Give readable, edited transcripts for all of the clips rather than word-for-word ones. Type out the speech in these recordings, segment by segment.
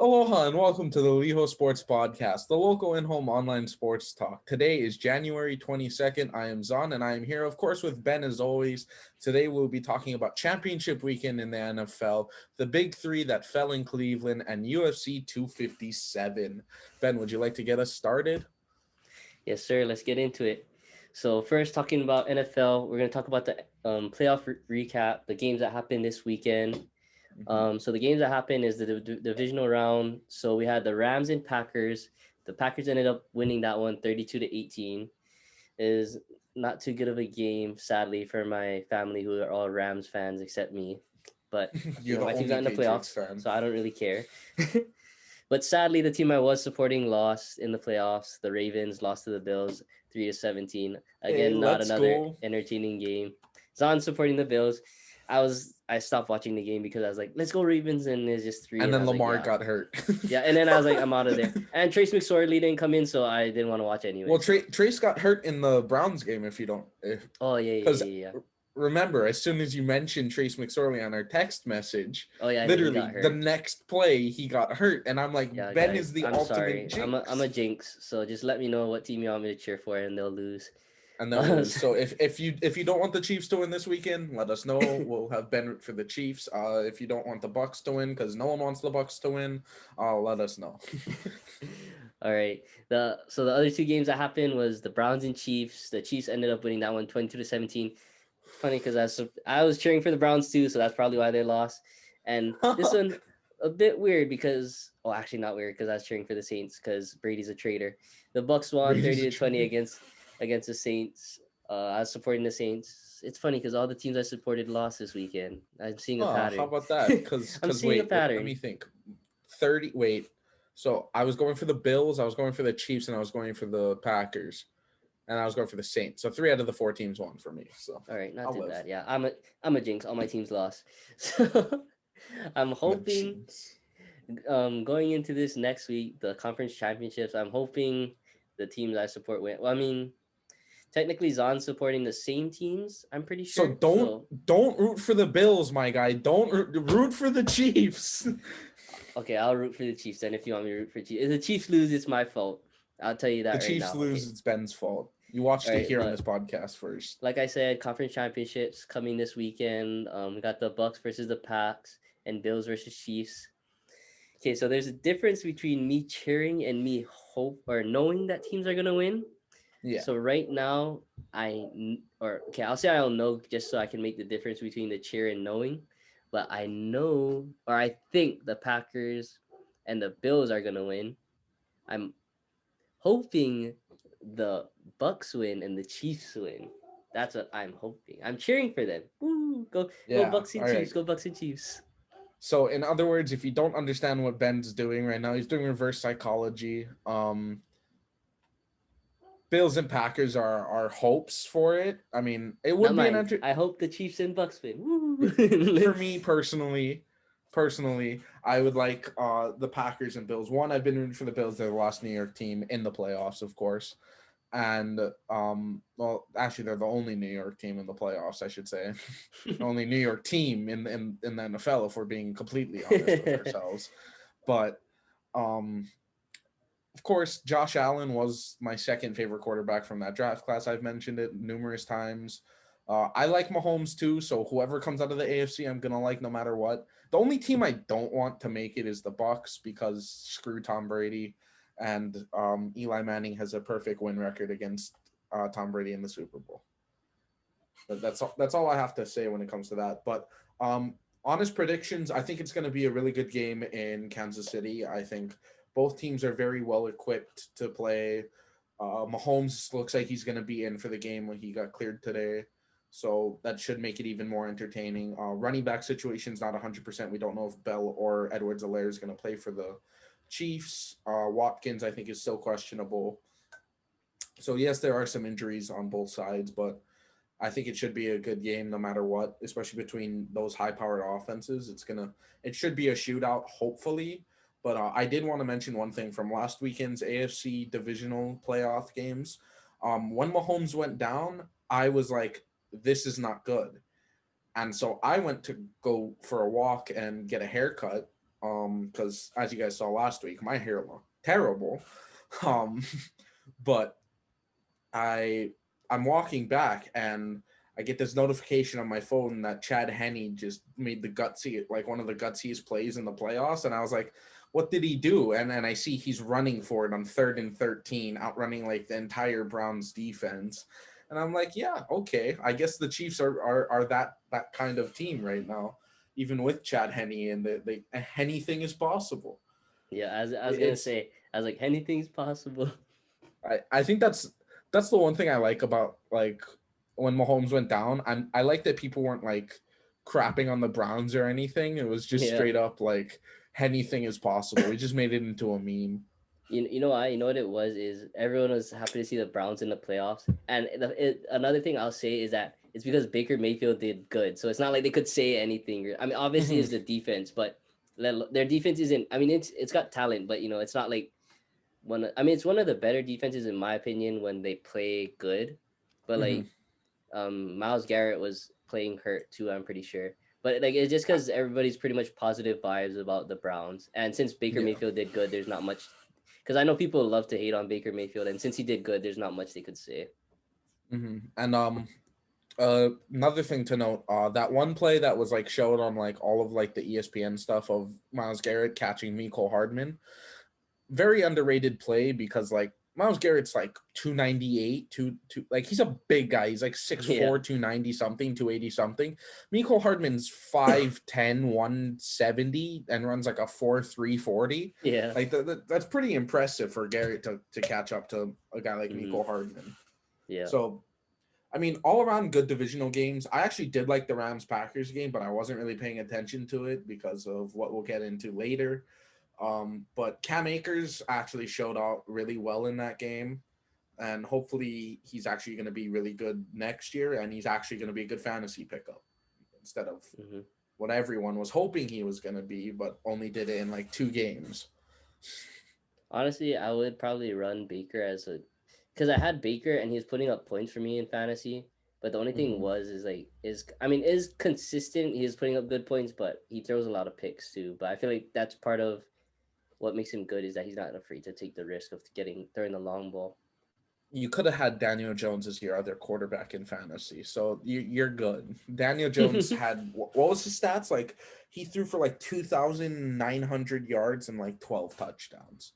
Aloha and welcome to the Liho Sports Podcast, the local in-home online sports talk. Today is January 22nd. I am Zon and I am here, of course, with Ben as always. Today we'll be talking about championship weekend in the NFL, the big three that fell in Cleveland, and UFC 257. Ben, would you like to get us started? Yes, sir. Let's get into it. So first, talking about NFL, we're going to talk about the playoff recap, the games that happened this weekend. So the games that happened is the divisional round. So we had the Rams and Packers. The Packers ended up winning that one 32-18. Is not too good of a game, sadly, for my family who are all Rams fans except me. But You're the my team's not only in the Patriots playoffs, fan. so I don't really care. But sadly, the team I was supporting lost in the playoffs. The Ravens lost to the Bills 3-17. Hey, Again, not let's another go. entertaining game. Zon supporting the Bills. I stopped watching the game because I was like, let's go Ravens, and it's just three, And and I then was like, Lamar yeah. got hurt. Yeah, and then I was like, I'm out of there. And Trace McSorley didn't come in, so I didn't want to watch anyway. Well, So. Trace got hurt in the Browns game, Oh, because yeah. remember, as soon as you mentioned Trace McSorley on our text message, Oh, yeah, and then he literally got the hurt. next play he got hurt, and I'm like, Yeah, Ben guys, is the I'm ultimate sorry. I'm jinx, a jinx, so just let me know what team you want me to cheer for, and they'll lose. and they'll lose. So if you don't want the Chiefs to win this weekend, let us know. We'll have Ben root for the Chiefs. If you don't want the Bucks to win, because no one wants the Bucks to win, let us know. All right. The other two games that happened was the Browns and Chiefs. The Chiefs ended up winning that one 22-17. Funny because I was cheering for the Browns too, so that's probably why they lost. And this one a bit weird because actually not weird because I was cheering for the Saints because Brady's a traitor. The Bucks won Brady's a 30-20 traitor. against the Saints. I was supporting the Saints. It's funny because all the teams I supported lost this weekend. I'm seeing a How pattern. about that? Because I'm because seeing a wait, let pattern. me think. 30. Wait. So I was going for the Bills, I was going for the Chiefs, and I was going for the Packers, and I was going for the Saints. So 3 out of the 4 teams won for me. So All right, not I'll too live. bad. Yeah, I'm a jinx. All my teams lost. So I'm The hoping jinx. going into this next week, the conference championships, I'm hoping the teams I support win. Well, I mean, technically Zon's supporting the same teams, I'm pretty So sure. don't So don't root for the Bills, my guy. Don't root for the Chiefs. okay, I'll root for the Chiefs then if you want me to root for Chiefs. If the Chiefs lose, it's my fault. I'll tell you The that right Chiefs now. lose, Okay. it's Ben's fault. You All watched it right, here on this but podcast first. like I said, conference championships coming this weekend. We got the Bucks versus the Packs and Bills versus Chiefs. Okay, so there's a difference between me cheering and me hope or knowing that teams are gonna win. Yeah. So right now, I'll say I don't know just so I can make the difference between the cheer and knowing, but I know or I think the Packers and the Bills are gonna win. I'm hoping the Bucks win and the Chiefs win. That's what I'm hoping. I'm cheering for them. Woo! Go Yeah. Bucks and All right. Chiefs. Go Bucks and Chiefs. So in other words, if you don't understand what Ben's doing right now, he's doing reverse psychology. Bills and Packers are our hopes for it. I mean, it Not would be an mine. I hope the Chiefs and Bucks win. for Woo! me personally, I would like the Packers and Bills. One, I've been rooting for the Bills. They're the last New York team in the playoffs, of course. And well, actually, they're the only New York team in the playoffs, I should say. Only New York team in the NFL, if we're being completely honest with ourselves. But of course, Josh Allen was my second favorite quarterback from that draft class. I've mentioned it numerous times. I like Mahomes too, so whoever comes out of the AFC, I'm gonna like no matter what. The only team I don't want to make it is the Bucks because screw Tom Brady, and Eli Manning has a perfect win record against Tom Brady in the Super Bowl. But that's all I have to say when it comes to that. But honest predictions, I think it's going to be a really good game in Kansas City. I think both teams are very well equipped to play. Mahomes looks like he's going to be in for the game when he got cleared today. So that should make it even more entertaining. Running back situation's not 100%. We don't know if Bell or Edwards-Helaire is going to play for the Chiefs. Watkins, I think, is still questionable. So yes, there are some injuries on both sides, but I think it should be a good game no matter what, especially between those high-powered offenses. It should be a shootout, hopefully. But I did want to mention one thing from last weekend's AFC divisional playoff games. When Mahomes went down, I was like, "This is not good," and so I went to go for a walk and get a haircut Because as you guys saw last week, my hair looked terrible. Um, but I I'm walking back and I get this notification on my phone that Chad Henne just made the gutsy, like one of the gutsiest plays in the playoffs, and I was like, "What did he do?" And then I see he's running for it on 3rd and 13, outrunning like the entire Browns defense, and I'm like, "Yeah, okay, I guess the Chiefs are that kind of team right now, even with Chad Henne, and the anything is possible." Yeah, I was gonna It's say, I was like, anything's possible. I think that's the one thing I like about like when Mahomes went down. I like that people weren't like crapping on the Browns or anything. It was just Yeah. straight up like anything is possible. We just made it into a meme. You know what it was is everyone was happy to see the Browns in the playoffs, and another thing I'll say is that it's because Baker Mayfield did good, so it's not like they could say anything. I mean, obviously Mhm. it's the defense, but their defense isn't. I mean, it's got talent, but it's not like I mean, it's one of the better defenses in my opinion when they play good, but like Mhm. Miles Garrett was playing hurt too. I'm pretty sure. But like it's just because everybody's pretty much positive vibes about the Browns, and since Baker Yeah. Mayfield did good, there's not much. Because I know people love to hate on Baker Mayfield, and since he did good, there's not much they could say. And another thing to note, that one play that was like showed on like all of like the ESPN stuff of Miles Garrett catching Mecole Hardman, very underrated play because like Miles Garrett's like 298, like he's a big guy. He's like 6'4", Yeah, 290 something, 280 something. Mecole Hardman's 5'10", 170 and runs like a 4.340. yeah, Like that's pretty impressive for Garrett to catch up to a guy like hmm Mecole Hardman. yeah. So I mean, all around good divisional games. I actually did like the Rams Packers game, but I wasn't really paying attention to it because of what we'll get into later. But Cam Akers actually showed out really well in that game, and hopefully he's actually going to be really good next year, and he's actually going to be a good fantasy pickup instead of hmm what everyone was hoping he was going to be, but only did it in like 2 games. Honestly, I would probably run Baker because I had Baker and he was putting up points for me in fantasy. But the only thing Mm-hmm. was I mean is consistent. He is putting up good points, but he throws a lot of picks too. But I feel like that's part of what makes him good is that he's not afraid to take the risk of getting throwing the long ball. You could have had Daniel Jones as your other quarterback in fantasy, so you're good. Daniel Jones had what was his stats? Like he threw for like 2,900 yards and like 12 touchdowns.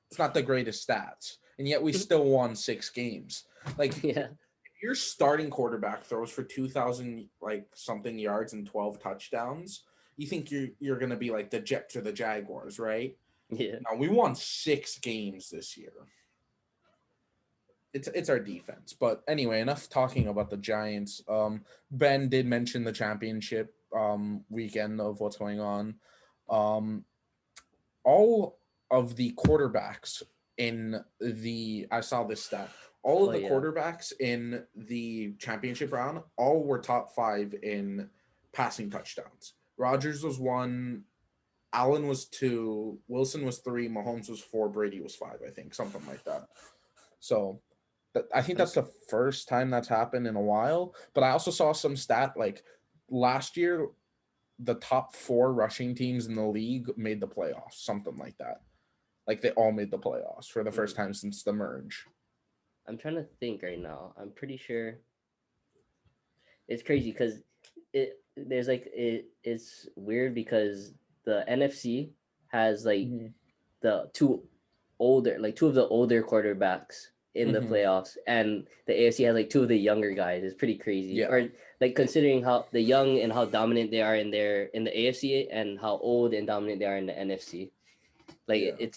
It's not the greatest stats, and yet we still won 6 games. Like Yeah, if your starting quarterback throws for 2,000 like something yards and 12 touchdowns, you think you're gonna be like the Jets or the Jaguars, right? yeah. Now we won 6 games this year. It's our defense. But anyway, enough talking about the Giants. Ben did mention the championship weekend of what's going on. Um, all of the quarterbacks in the I saw this stat. All of Oh the yeah, quarterbacks in the championship round all were top 5 in passing touchdowns. Rodgers was 1, Allen was 2, Wilson was 3, Mahomes was 4, Brady was 5, I think, something like that. So I think I'm that's the first time that's happened in a while. But I also saw some stat like last year, the top 4 rushing teams in the league made the playoffs, something like that. Like they all made the playoffs for the first mm, time since the merge. I'm trying to think right now. I'm pretty sure it's crazy because it's weird because the NFC has like Mm-hmm. the two of the older quarterbacks in the Mm-hmm. playoffs, and the AFC has like two of the younger guys. It's pretty crazy. Yeah. Or like considering how the young and how dominant they are in the AFC and how old and dominant they are in the NFC. Like Yeah.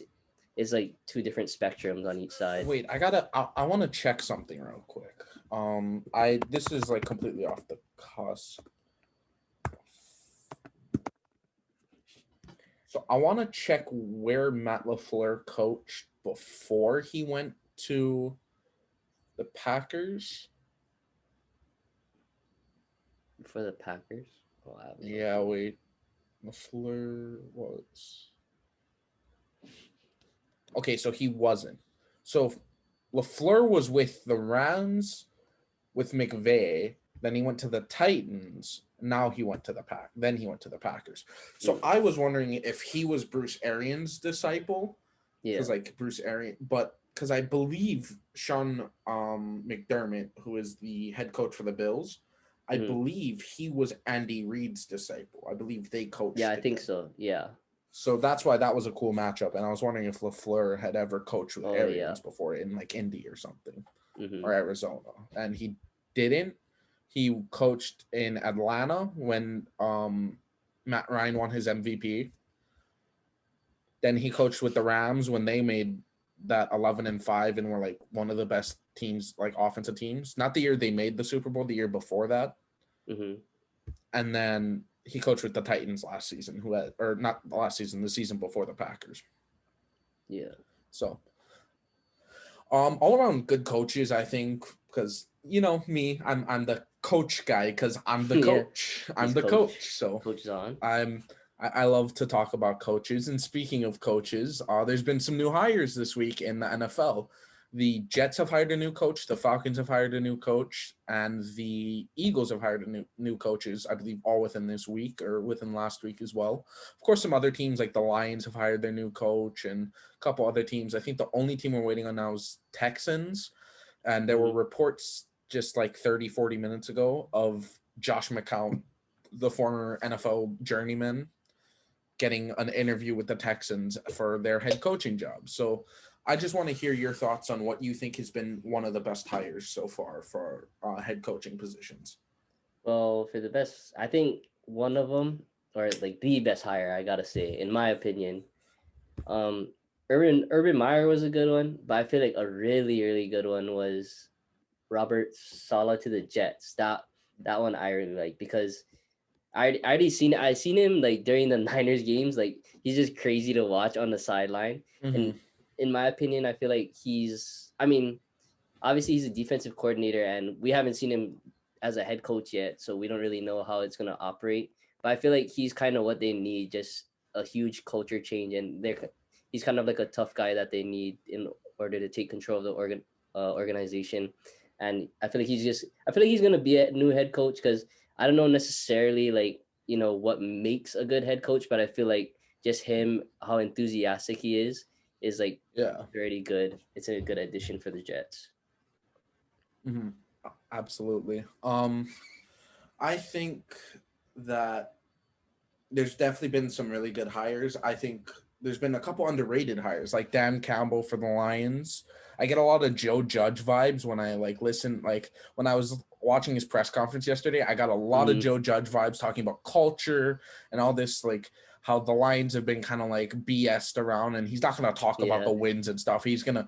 it's like two different spectrums on each side. Wait, I want to check something real quick. I this is like completely off the cusp. So I want to check where Matt LaFleur coached before he went to the Packers. For the Packers. Oh, I have no Yeah, clue. wait. LaFleur was okay, so he wasn't. So LaFleur was with the Rams with McVay. Then he went to the Titans. Now he went to the Pack. Then he went to the Packers. So Mm. I was wondering if he was Bruce Arians' disciple, Yeah. because like Bruce Arians, but because I believe Sean McDermott, who is the head coach for the Bills, I Mhm. believe he was Andy Reid's disciple. I believe they Yeah, coached I think together. so. Yeah. So that's why that was a cool matchup. And I was wondering if LaFleur had ever coached with Oh yeah. Arians before in like Indy or something, Hmm. or Arizona. And he didn't. He coached in Atlanta when Matt Ryan won his MVP. Then he coached with the Rams when they made that 11-5 and were like one of the best teams, like offensive teams. Not the year they made the Super Bowl, the year before that. Hmm. And then he coached with the Titans last season, who had, or not last season, the season before the Packers. Yeah. So all around good coaches, I think, because you know me, I'm the coach guy because I'm the Yeah. coach. I'm He's the coach. So Coach Zahn. I'm I love to talk about coaches. And speaking of coaches, there's been some new hires this week in the NFL. The Jets have hired a new coach, the Falcons have hired a new coach, and the Eagles have hired a new coaches, I believe, all within this week or within last week as well. Of course, some other teams like the Lions have hired their new coach, and a couple other teams. I think the only team we're waiting on now is Texans. And there were Hmm. reports just like 30, 40 minutes ago of Josh McCown, the former NFL journeyman, getting an interview with the Texans for their head coaching job. So I just want to hear your thoughts on what you think has been one of the best hires so far for head coaching positions. Well, for the best, I think one of them, or like the best hire, I gotta say, in my opinion, um, Urban Meyer was a good one, but I feel like a really good one was Robert Sala to the Jets. That one I really like because I already seen I seen him like during the Niners games. Like he's just crazy to watch on the sideline. Mm-hmm. And in my opinion, I feel like I mean, obviously he's a defensive coordinator and we haven't seen him as a head coach yet, so we don't really know how it's gonna operate. But I feel like he's kind of what they need, just a huge culture change, and he's kind of like a tough guy that they need in order to take control of the organization. And I feel like he's gonna be a new head coach because I don't know necessarily like what makes a good head coach, but I feel like just him, how enthusiastic he is like Yeah. very good. It's a good addition for the Jets. Mm-hmm. Absolutely. I think that there's definitely been some really good hires. I think there's been a couple underrated hires, like Dan Campbell for the Lions. I get a lot of Joe Judge vibes when I like listen. Like when I was watching his press conference yesterday, I got a lot of Mm-hmm. Joe Judge vibes talking about culture and all this, like how the Lions have been kind of like BS'd around, and he's not gonna talk about Yeah. the wins and stuff. He's gonna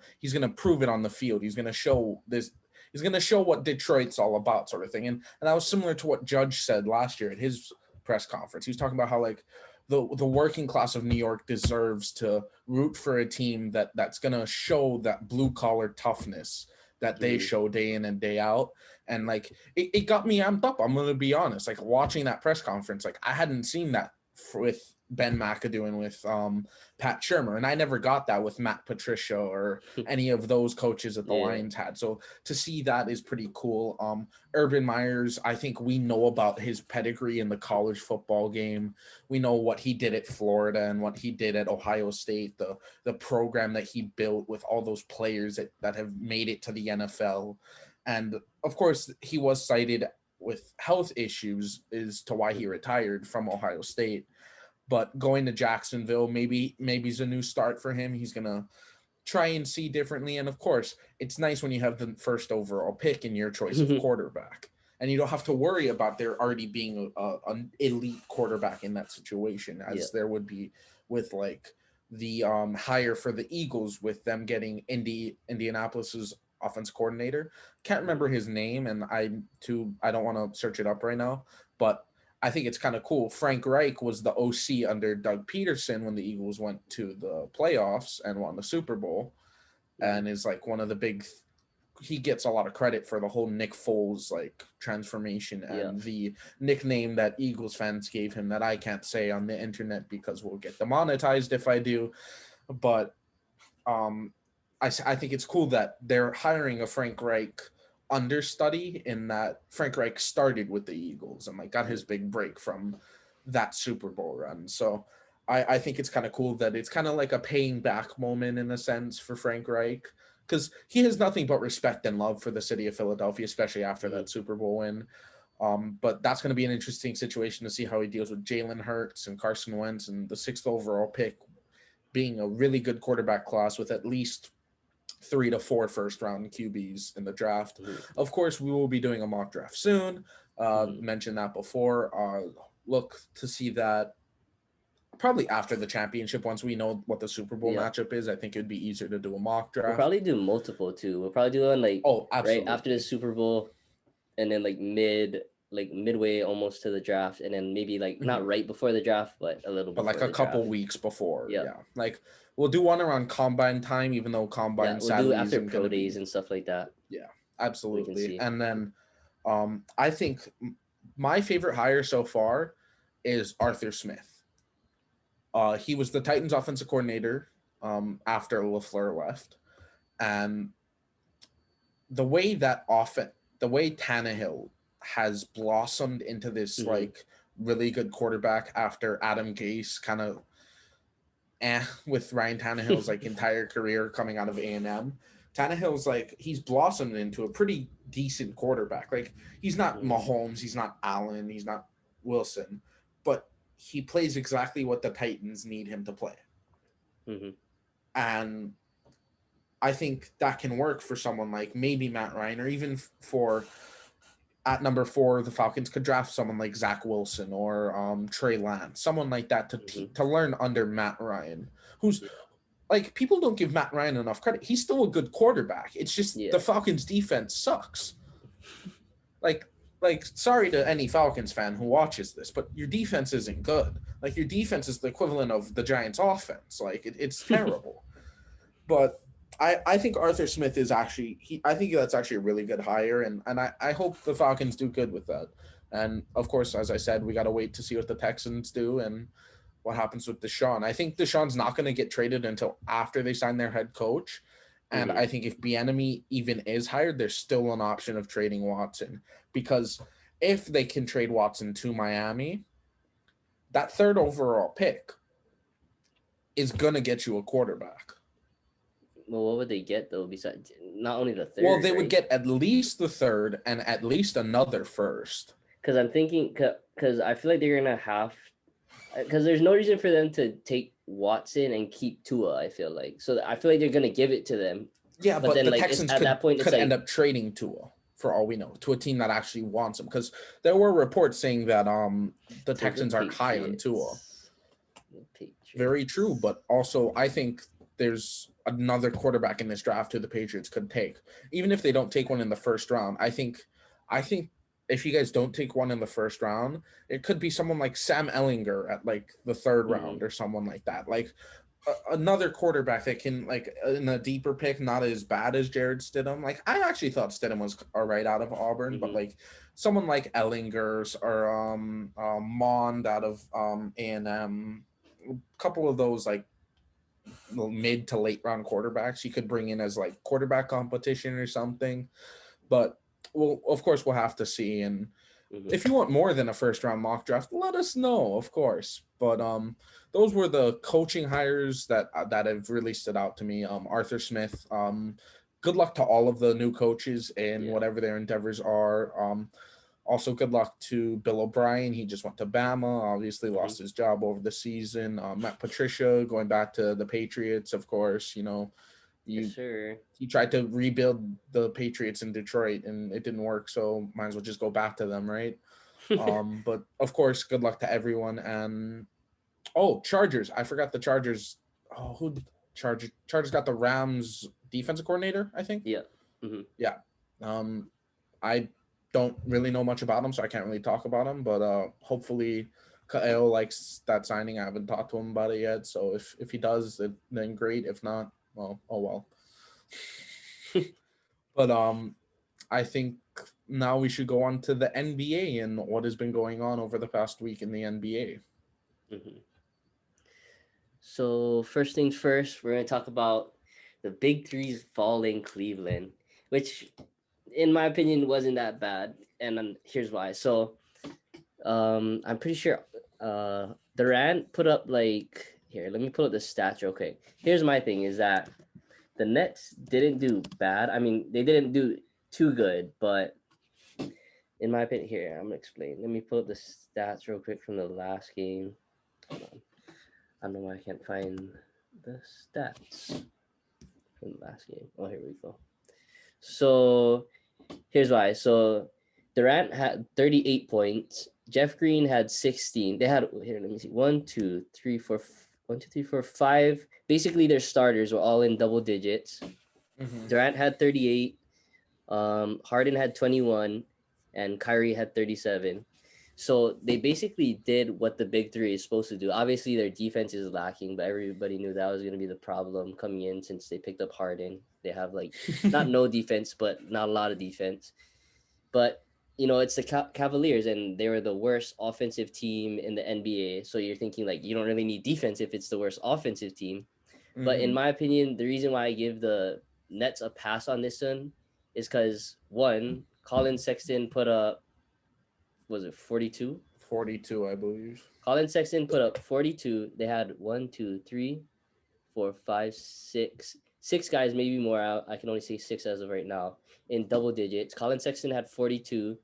prove it on the field. He's gonna show this. He's gonna show what Detroit's all about, sort of thing. And that was similar to what Judge said last year at his press conference. He was talking about how like the working class of New York deserves to root for a team that's gonna show that blue collar toughness that they Mm-hmm. show day in and day out. And like it got me amped up. I'm gonna be honest. Like watching that press conference, like I hadn't seen that with Ben McAdoo and with Pat Shermer, and I never got that with Matt Patricia or any of those coaches that the Yeah. Lions had. So to see that is pretty cool. Urban Myers, I think we know about his pedigree in the college football game. We know what he did at Florida and what he did at Ohio State, the program that he built with all those players that have made it to the NFL. And of course, he was cited with health issues as to why he retired from Ohio State. But going to Jacksonville, maybe is a new start for him. He's gonna try and see differently. And of course, it's nice when you have the first overall pick in your choice of quarterback, and you don't have to worry about there already being an elite quarterback in that situation, Yeah. as there would be with like the hire for the Eagles with them getting Indianapolis's offense coordinator. Can't remember his name, and I don't want to search it up right now, but I think it's kind of cool. Frank Reich was the OC under Doug Peterson when the Eagles went to the playoffs and won the Super Bowl, Mm-hmm. and is like one of the big. He gets a lot of credit for the whole Nick Foles like transformation Yeah. and the nickname that Eagles fans gave him that I can't say on the internet because we'll get demonetized if I do. But I think it's cool that they're hiring a Frank Reich understudy in that Frank Reich started with the Eagles and like got his Mhm. big break from that Super Bowl run. So I think it's kind of cool that it's kind of like a paying back moment in a sense for Frank Reich because he has nothing but respect and love for the city of Philadelphia, especially after Mhm. that Super Bowl win. But that's going to be an interesting situation to see how he deals with Jalen Hurts and Carson Wentz and the sixth overall pick being a really good quarterback class with at least 3 to 4 first round QBs in the draft. Mhm. Of course, we will be doing a mock draft soon. Mhm. Mentioned that before. Look to see that probably after the championship once we know what the Super Bowl Yeah. matchup is. I think it'd be easier to do a mock We'll draft. probably do multiple too. We'll probably do one like Oh, right after the absolutely. Super Bowl, and then like midway almost to the draft, and then maybe like not Mhm. right before the draft, but a little But like before a the couple draft. weeks before, Yeah. yeah. Like we'll do one around combine time, even though Yeah. combine We'll do sadly after isn't going pro to days be. and stuff like that. Yeah, We can absolutely. see. And then I think my favorite hire so far is Arthur Smith. He was the Titans offensive coordinator after LaFleur left. And the way Tannehill has blossomed into this Hmm. like really good quarterback after Adam Gase kind of with Ryan Tannehill's like entire career coming out of A&M. Tannehill's like he's blossomed into a pretty decent quarterback. Like he's not Hmm. Mahomes, he's not Allen, he's not Wilson, but he plays exactly what the Titans need him to play. Hmm. And I think that can work for someone like maybe Matt Ryan or even for at number 4 the Falcons could draft someone like Zach Wilson or Trey Lance, someone like that Hmm. to learn under Matt Ryan, who's Yeah. like people don't give Matt Ryan enough credit. He's still a good quarterback. It's just the Yeah. Falcons defense sucks. Like sorry to any Falcons fan who watches this, but your defense isn't good. Like your defense is the equivalent of the Giants offense. Like it's terrible. But I think Arthur Smith is actually I think that's actually a really good hire and I hope the Falcons do good with that. And of course, as I said, we gotta wait to see what the Texans do and what happens with Deshaun. I think Deshaun's not going to get traded until after they sign their head coach. And Hmm. I think if Bieniemy even is hired, there's still an option of trading Watson because if they can trade Watson to Miami, that third overall pick is going to get you a quarterback. Well, what would they get though? Besides, not only the Well, third, they would right? get at least the third and at least another first. Because I'm thinking, because I feel like they're gonna have, because there's no reason for them to take Watson and keep Tua. I feel like so. I feel like they're gonna give it to them, Yeah, but but then the like it's Texans at that point, it's could end like up trading Tua for all we know to a team that actually wants him because there were reports saying that the to the Texans aren't high on Tua. Patriots. The Very true, Patriots. but also I think there's another quarterback in this draft who the Patriots could take. Even if they don't take one in the first round, I think if you guys don't take one in the first round, it could be someone like Sam Ellinger at like the third Hmm. round or someone like that. Like another quarterback that can like in a deeper pick, not as bad as Jared Stidham. Like I actually thought Stidham was all right out of Auburn, but Hmm. like someone like Ellingers or Mond out of A&M, a couple of those like mid to late round quarterbacks you could bring in as like quarterback competition or something. But well, of course we'll have to see. And Hmm. if you want more than a first round mock draft, let us know, of course. But those were the coaching hires that have really stood out to me. Arthur Smith. Good luck to all of the new coaches and Yeah. whatever their endeavors are. Also, good luck to Bill O'Brien. He just went to Bama, obviously Hmm. lost his job over the season. Matt Patricia going back to the Patriots, of course. You know, Yes, you sir. he tried to rebuild the Patriots in Detroit and it didn't work, so might as well just go back to them, right? But of course, good luck to everyone. And oh, Chargers! I forgot the Chargers. Oh, who Chargers got the Rams defensive coordinator? I think. Yeah. Hmm. Yeah. Um, I don't really know much about him, so I can't really talk about him. But hopefully, Kael likes that signing. I haven't talked to him about it yet. So if he does, then great. If not, well, oh well. But I think now we should go on to the NBA and what has been going on over the past week in the NBA. Hmm. So first things first, we're gonna talk about the big threes falling Cleveland, which in my opinion, wasn't that bad, and here's why. So, I'm pretty sure Durant put up like here. Let me pull up the stats real quick. Here's my thing: is that the Nets didn't do bad. I mean, they didn't do too good, but in my opinion, here I'm gonna explain. Let me pull up the stats real quick from the last game. Hold on. I don't know why I can't find the stats from the last game. Oh, here we go. So here's why. So Durant had 38 points. Jeff Green had 16. They had here. Let me see. 5. Basically, their starters were all in double digits. Mhm. Durant had 38. Harden had 21, and Kyrie had 37. So they basically did what the big three is supposed to do. Obviously, their defense is lacking, but everybody knew that was going to be the problem coming in since they picked up Harden. They have like not no defense, but not a lot of defense. But it's the Cavaliers, and they were the worst offensive team in the NBA. So you're thinking like you don't really need defense if it's the worst offensive team. But in Mhm. my opinion, the reason why I give the Nets a pass on this one is because one, Colin Sexton put up, was it 42? 42, I believe. Colin Sexton put up 42. They had one, two, three, four, five, six guys, maybe more. I can only say six as of right now in double digits. Colin Sexton had 42,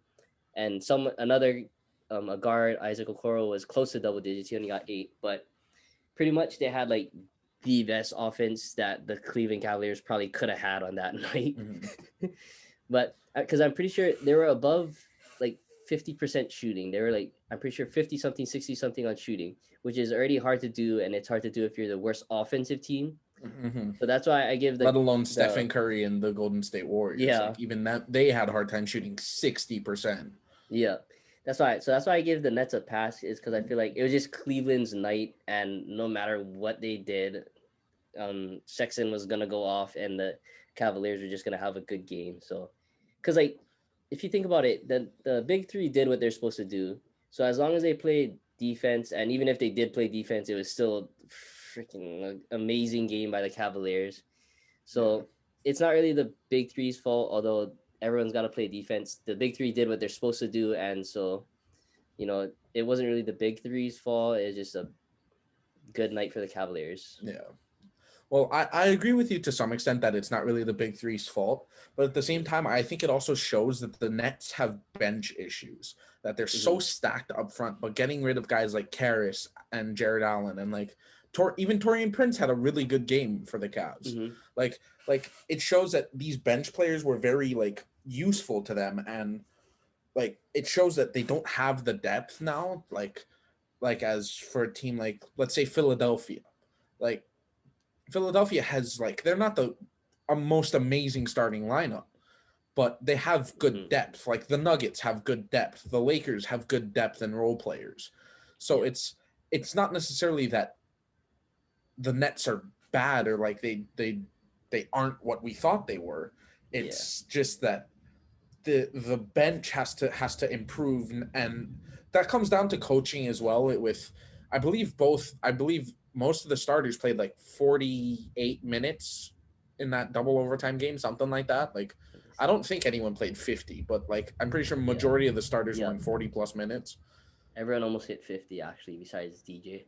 and another a guard, Isaac Okoro, was close to double digits. He only got 8, but pretty much they had like the best offense that the Cleveland Cavaliers probably could have had on that night. Mhm. But because I'm pretty sure they were above like 50% shooting. They were like, I'm pretty sure 50 something, 60 something on shooting, which is already hard to do. And it's hard to do if you're the worst offensive team. Mhm. So that's why I give Let alone the Stephen Curry and the Golden State Warriors. yeah, Like even that they had a hard time shooting 60%. yeah. That's why I give the Nets a pass is because I feel like it was just Cleveland's night, and no matter what they did, Sexton was gonna go off, and the Cavaliers were just gonna have a good game. So, because like, if you think about it, the big three did what they're supposed to do. So as long as they played defense, and even if they did play defense, it was still freaking amazing game by the Cavaliers. Yeah. So it's not really the big three's fault, although everyone's got to play defense. The big three did what they're supposed to do, and so it wasn't really the big three's fault. It's just a good night for the Cavaliers. Yeah. Well, I agree with you to some extent that it's not really the big three's fault, but at the same time, I think it also shows that the Nets have bench issues, that they're so Mm-hmm. stacked up front, but getting rid of guys like Karras and Jared Allen and like even Torian Prince had a really good game for the Cavs. Mm-hmm. Like it shows that these bench players were very like useful to them, and like it shows that they don't have the depth now, like as for a team like let's say Philadelphia. Like Philadelphia has like they're not the most amazing starting lineup, but they have good Mm-hmm. depth. Like the Nuggets have good depth. The Lakers have good depth and role players. So Yeah. it's not necessarily that the Nets are bad or like they aren't what we thought they were. Yeah. It's just that the bench has to improve, and that comes down to coaching as well. With I believe most of the starters played like 48 minutes in that double overtime game, something like that. Like Let me I see. don't think anyone played 50, but like I'm pretty sure Yeah. majority of the starters were Yeah. in 40 plus minutes. Everyone almost hit 50 actually, besides DJ.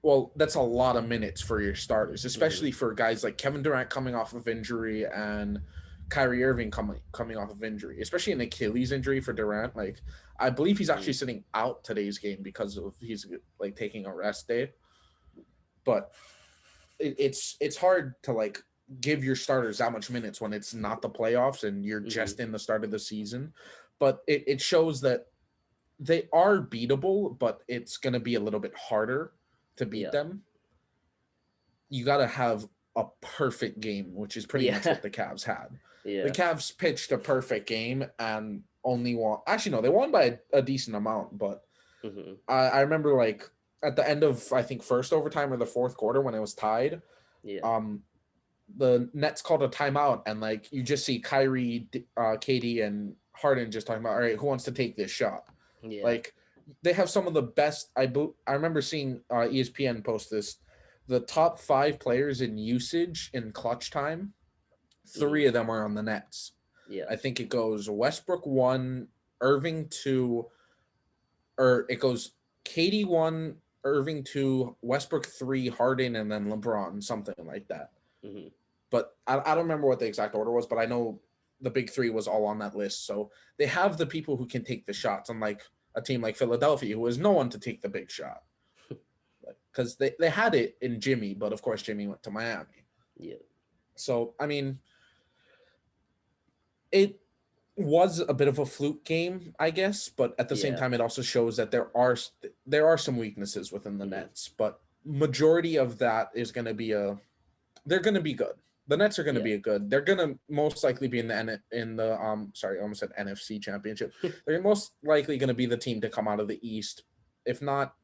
Well, that's a lot of minutes for your starters, Mm-hmm. especially for guys like Kevin Durant coming off of injury and Kyrie Irving coming off of injury, especially an Achilles injury for Durant. Like, I believe he's Mm-hmm. actually sitting out today's game because of he's like taking a rest day. But it's hard to like give your starters that much minutes when it's not the playoffs and you're Mm-hmm. just in the start of the season. But it shows that they are beatable, but it's going to be a little bit harder to beat Yeah. them. You got to have a perfect game, which is pretty much Yeah. what the Cavs had. The Yeah. Cavs pitched a perfect game and only won. Actually, no, they won by a decent amount, but Mm-hmm. I remember like at the end of I think first overtime or the fourth quarter when it was tied, Yeah. um, the Nets called a timeout and like you just see Kyrie, Katie, and Harden just talking about, all right, who wants to take this shot? Yeah. Like they have some of the best. I remember seeing ESPN post this. The top 5 players in usage in clutch time, Mm-hmm. 3 of them are on the Nets. Yeah. I think it goes Westbrook 1, Irving 2, or it goes KD 1, Irving 2, Westbrook 3, Harden, and then LeBron, something like that. Hmm. But I don't remember what the exact order was, but I know the big three was all on that list. So they have the people who can take the shots, unlike a team like Philadelphia, who has no one to take the big shot. Because they had it in Jimmy, but of course Jimmy went to Miami. Yeah. So, I mean, it was a bit of a fluke game, I guess, but at the same Yeah. time, it also shows that there are some weaknesses within the Hmm. Nets, but majority of that is going to be they're going to be good. The Nets are going to Yeah. be good. They're going to most likely be in the sorry, I almost said NFC Championship. They're most likely going to be the team to come out of the East. If not,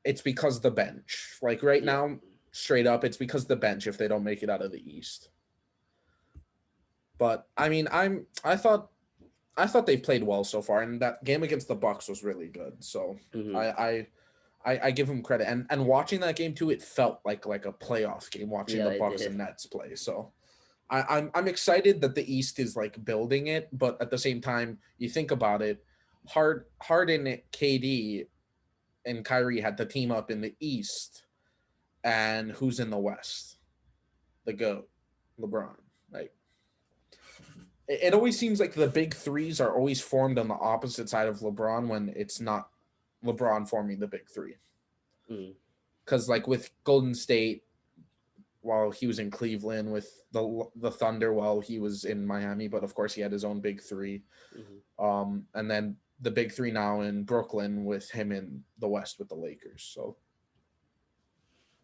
it's because the bench. Like right Yeah. now, straight up, it's because the bench if they don't make it out of the East. But I mean, I thought they played well so far, and that game against the Bucks was really good. So Hmm. I give him credit, and watching that game too, it felt like a playoff game watching Yeah, the it Bucks did. and Nets play. So I'm excited that the East is like building it, but at the same time, you think about it, Harden, KD, and Kyrie had the team up in the East, and who's in the West? The GOAT, LeBron. Like it always seems like the big threes are always formed on the opposite side of LeBron when it's not LeBron forming the big three. Mm. Because like with Golden State, while he was in Cleveland, with the Thunder while he was in Miami, but of course he had his own big three. Hmm. And then the big three now in Brooklyn with him in the West with the Lakers. So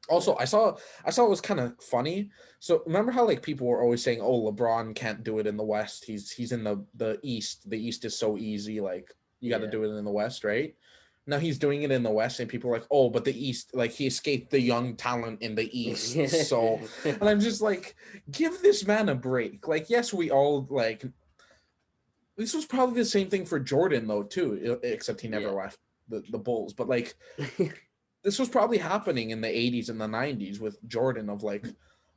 Yeah. also I saw it was kind of funny. So remember how like people were always saying, "Oh, LeBron can't do it in the West. He's in the East. The East is so easy. Like you got to Yeah. do it in the West, right?" Now he's doing it in the West, and people are like, "Oh, but the East, like he escaped the young talent in the East." So, and I'm just like, give this man a break. Like, yes, we all like. This was probably the same thing for Jordan though too, except he never Yeah. left the Bulls. But like this was probably happening in the 80s and the 90s with Jordan of like,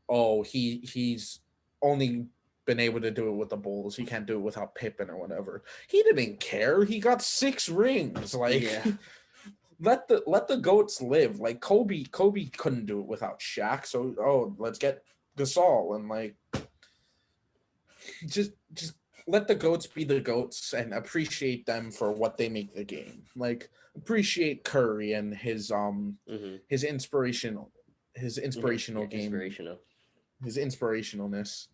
oh, he's only been able to do it with the Bulls. He can't do it without Pippen or whatever. He didn't care. He got 6 rings. Like Yeah. let the goats live. Like Kobe couldn't do it without Shaq. So let's get Gasol and like just let the goats be the goats and appreciate them for what they make the game. Like appreciate Curry and Hmm. his inspirational his Yeah. inspirational Yeah. game, Inspirational. his inspirationalness.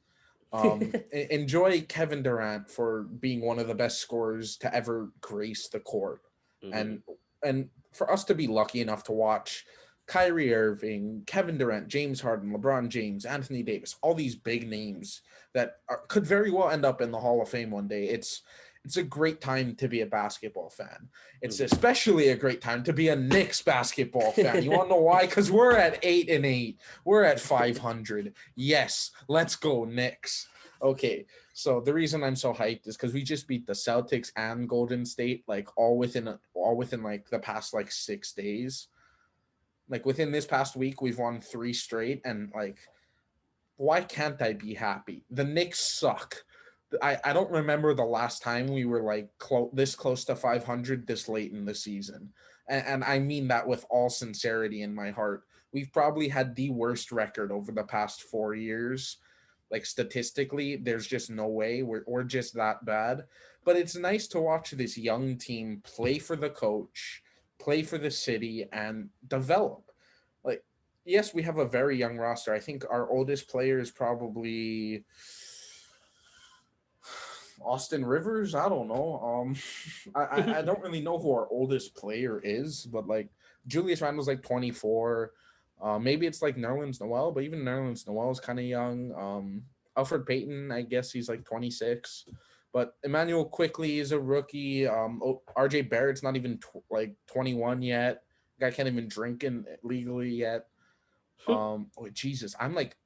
Enjoy Kevin Durant for being one of the best scorers to ever grace the court, Hmm. and and for us to be lucky enough to watch Kyrie Irving, Kevin Durant, James Harden, LeBron James, Anthony Davis, all these big names that could very well end up in the Hall of Fame one day. It's a great time to be a basketball fan. It's Hmm. especially a great time to be a Knicks basketball fan. You want to know why? Because we're at 8-8. We're at 500. Yes, let's go Knicks. Okay, so the reason I'm so hyped is because we just beat the Celtics and Golden State like all within like the past like 6 days. Like within this past week, we've won 3 straight, and like why can't I be happy? The Knicks suck. I don't remember the last time we were like this close to 500 this late in the season. And I mean that with all sincerity in my heart. We've probably had the worst record over the past 4 years. Like statistically, there's just no way we're just that bad. But it's nice to watch this young team play for the coach, play for the city, and develop. Like yes, we have a very young roster. I think our oldest player is probably Austin Rivers. I don't know. I don't really know who our oldest player is, but like Julius Randle's like 24. Maybe it's like Nerlens Noel, but even Nerlens Noel is kind of young. Alfred Payton, I guess he's like 26. But Emmanuel Quickly is a rookie. RJ Barrett's not even like 21 yet. Guy can't even drink legally yet. Oh Jesus, I'm like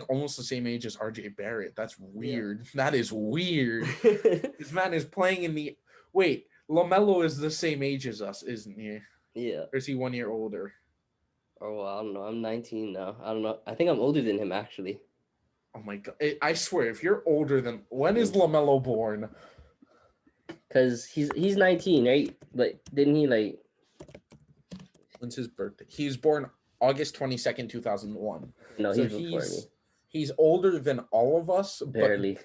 almost the same age as RJ Barrett. That's Yeah. weird. That is weird. This man is playing in the wait. Lamelo is the same age as us, isn't he? Yeah. Or is he 1 year older? Oh, well, I don't know. I'm 19 now. I don't know. I think I'm older than him actually. Oh my god! I swear, if you're older than when is Lamelo born? Because he's 19, right? But didn't he like? When's his birthday? He's born August 22nd, 2001. No, So he's before me. he's older than all of us, but Barely.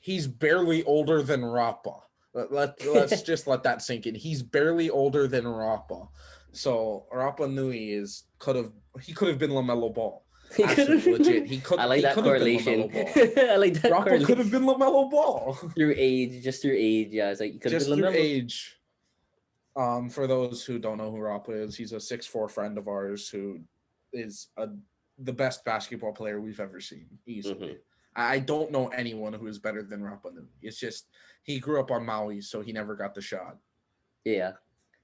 he's barely older than Rappa. Let's just let that sink in. He's barely older than Rappa. So Rappa Nui could have been LaMelo Ball. Actually, legit. I like He that could have been correlation. LaMelo Ball. I like that Rappa could correlation. have been LaMelo Ball. Through age, just through age. Yeah, it's like you could have been Just through Lamelo. age. For those who don't know who Rappa is, he's a 6'4" friend of ours who is the best basketball player we've ever seen, Mm-hmm. easily. I don't know anyone who is better than Rappa Nui. It's just he grew up on Maui, so he never got the shot. Yeah,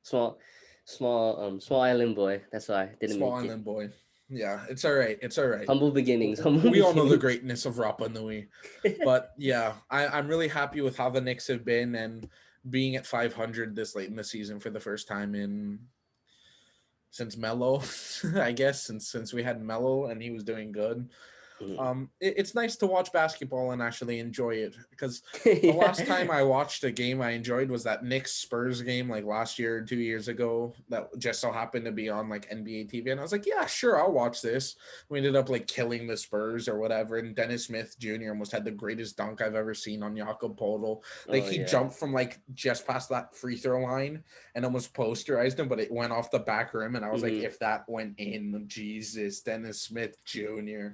small, small island boy. That's why I didn't Small make it. island boy. Yeah, it's all right. It's all right. Humble beginnings. Humble We all know the beginnings. greatness of Rappa Nui. But yeah, I'm really happy with how the Knicks have been and being at 500 this late in the season for the first time in since Melo, I guess, since we had Melo and he was doing good. Mhm. It's nice to watch basketball and actually enjoy it because the last time Yeah. I watched a game I enjoyed was that Knicks Spurs game like last year or 2 years ago that just so happened to be on like NBA TV and I was like, yeah, sure, I'll watch this. We ended up like killing the Spurs or whatever, and Dennis Smith Jr. almost had the greatest dunk I've ever seen on Jakob Podol. Like Oh he yeah. jumped from like just past that free throw line and almost posterized him, but it went off the back rim, and I was like, Mm-hmm. if that went in, Jesus, Dennis Smith Jr.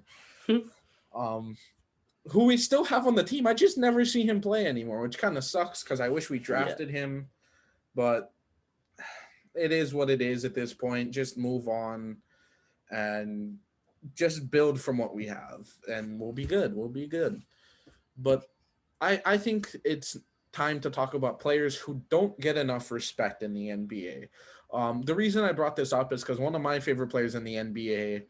Um, who we still have on the team. I just never see him play anymore, which kind of sucks because I wish we Yeah. drafted him, but it is what it is at this point. Just move on and just build from what we have, and we'll be good. We'll be good. But I think it's time to talk about players who don't get enough respect in the NBA. The reason I brought this up is because one of my favorite players in the NBA